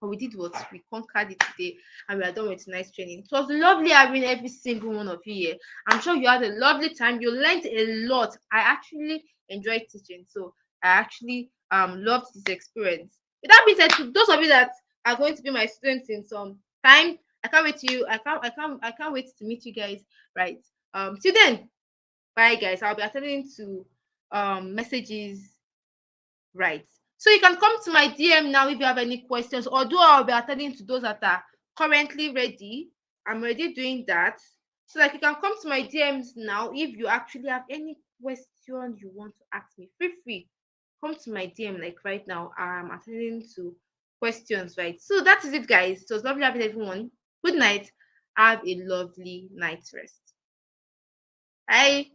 but we did what? We conquered it today and we are done with tonight's training. It was lovely having every single one of you here. I'm sure you had a lovely time. You learned a lot. I actually enjoyed teaching. So I actually loved this experience. With that being said, to those of you that are going to be my students in some time, I can't wait to you. I can't wait to meet you guys. Right. Till then, bye guys. I'll be attending to messages. Right. So you can come to my DM now if you have any questions, although I'll be attending to those that are currently ready. I'm already doing that. So like you can come to my DMs now if you actually have any question you want to ask me. Feel free. Come to my DM like right now. I'm attending to questions, right? So that is it, guys. It was lovely having everyone. Good night. Have a lovely night's rest. Bye.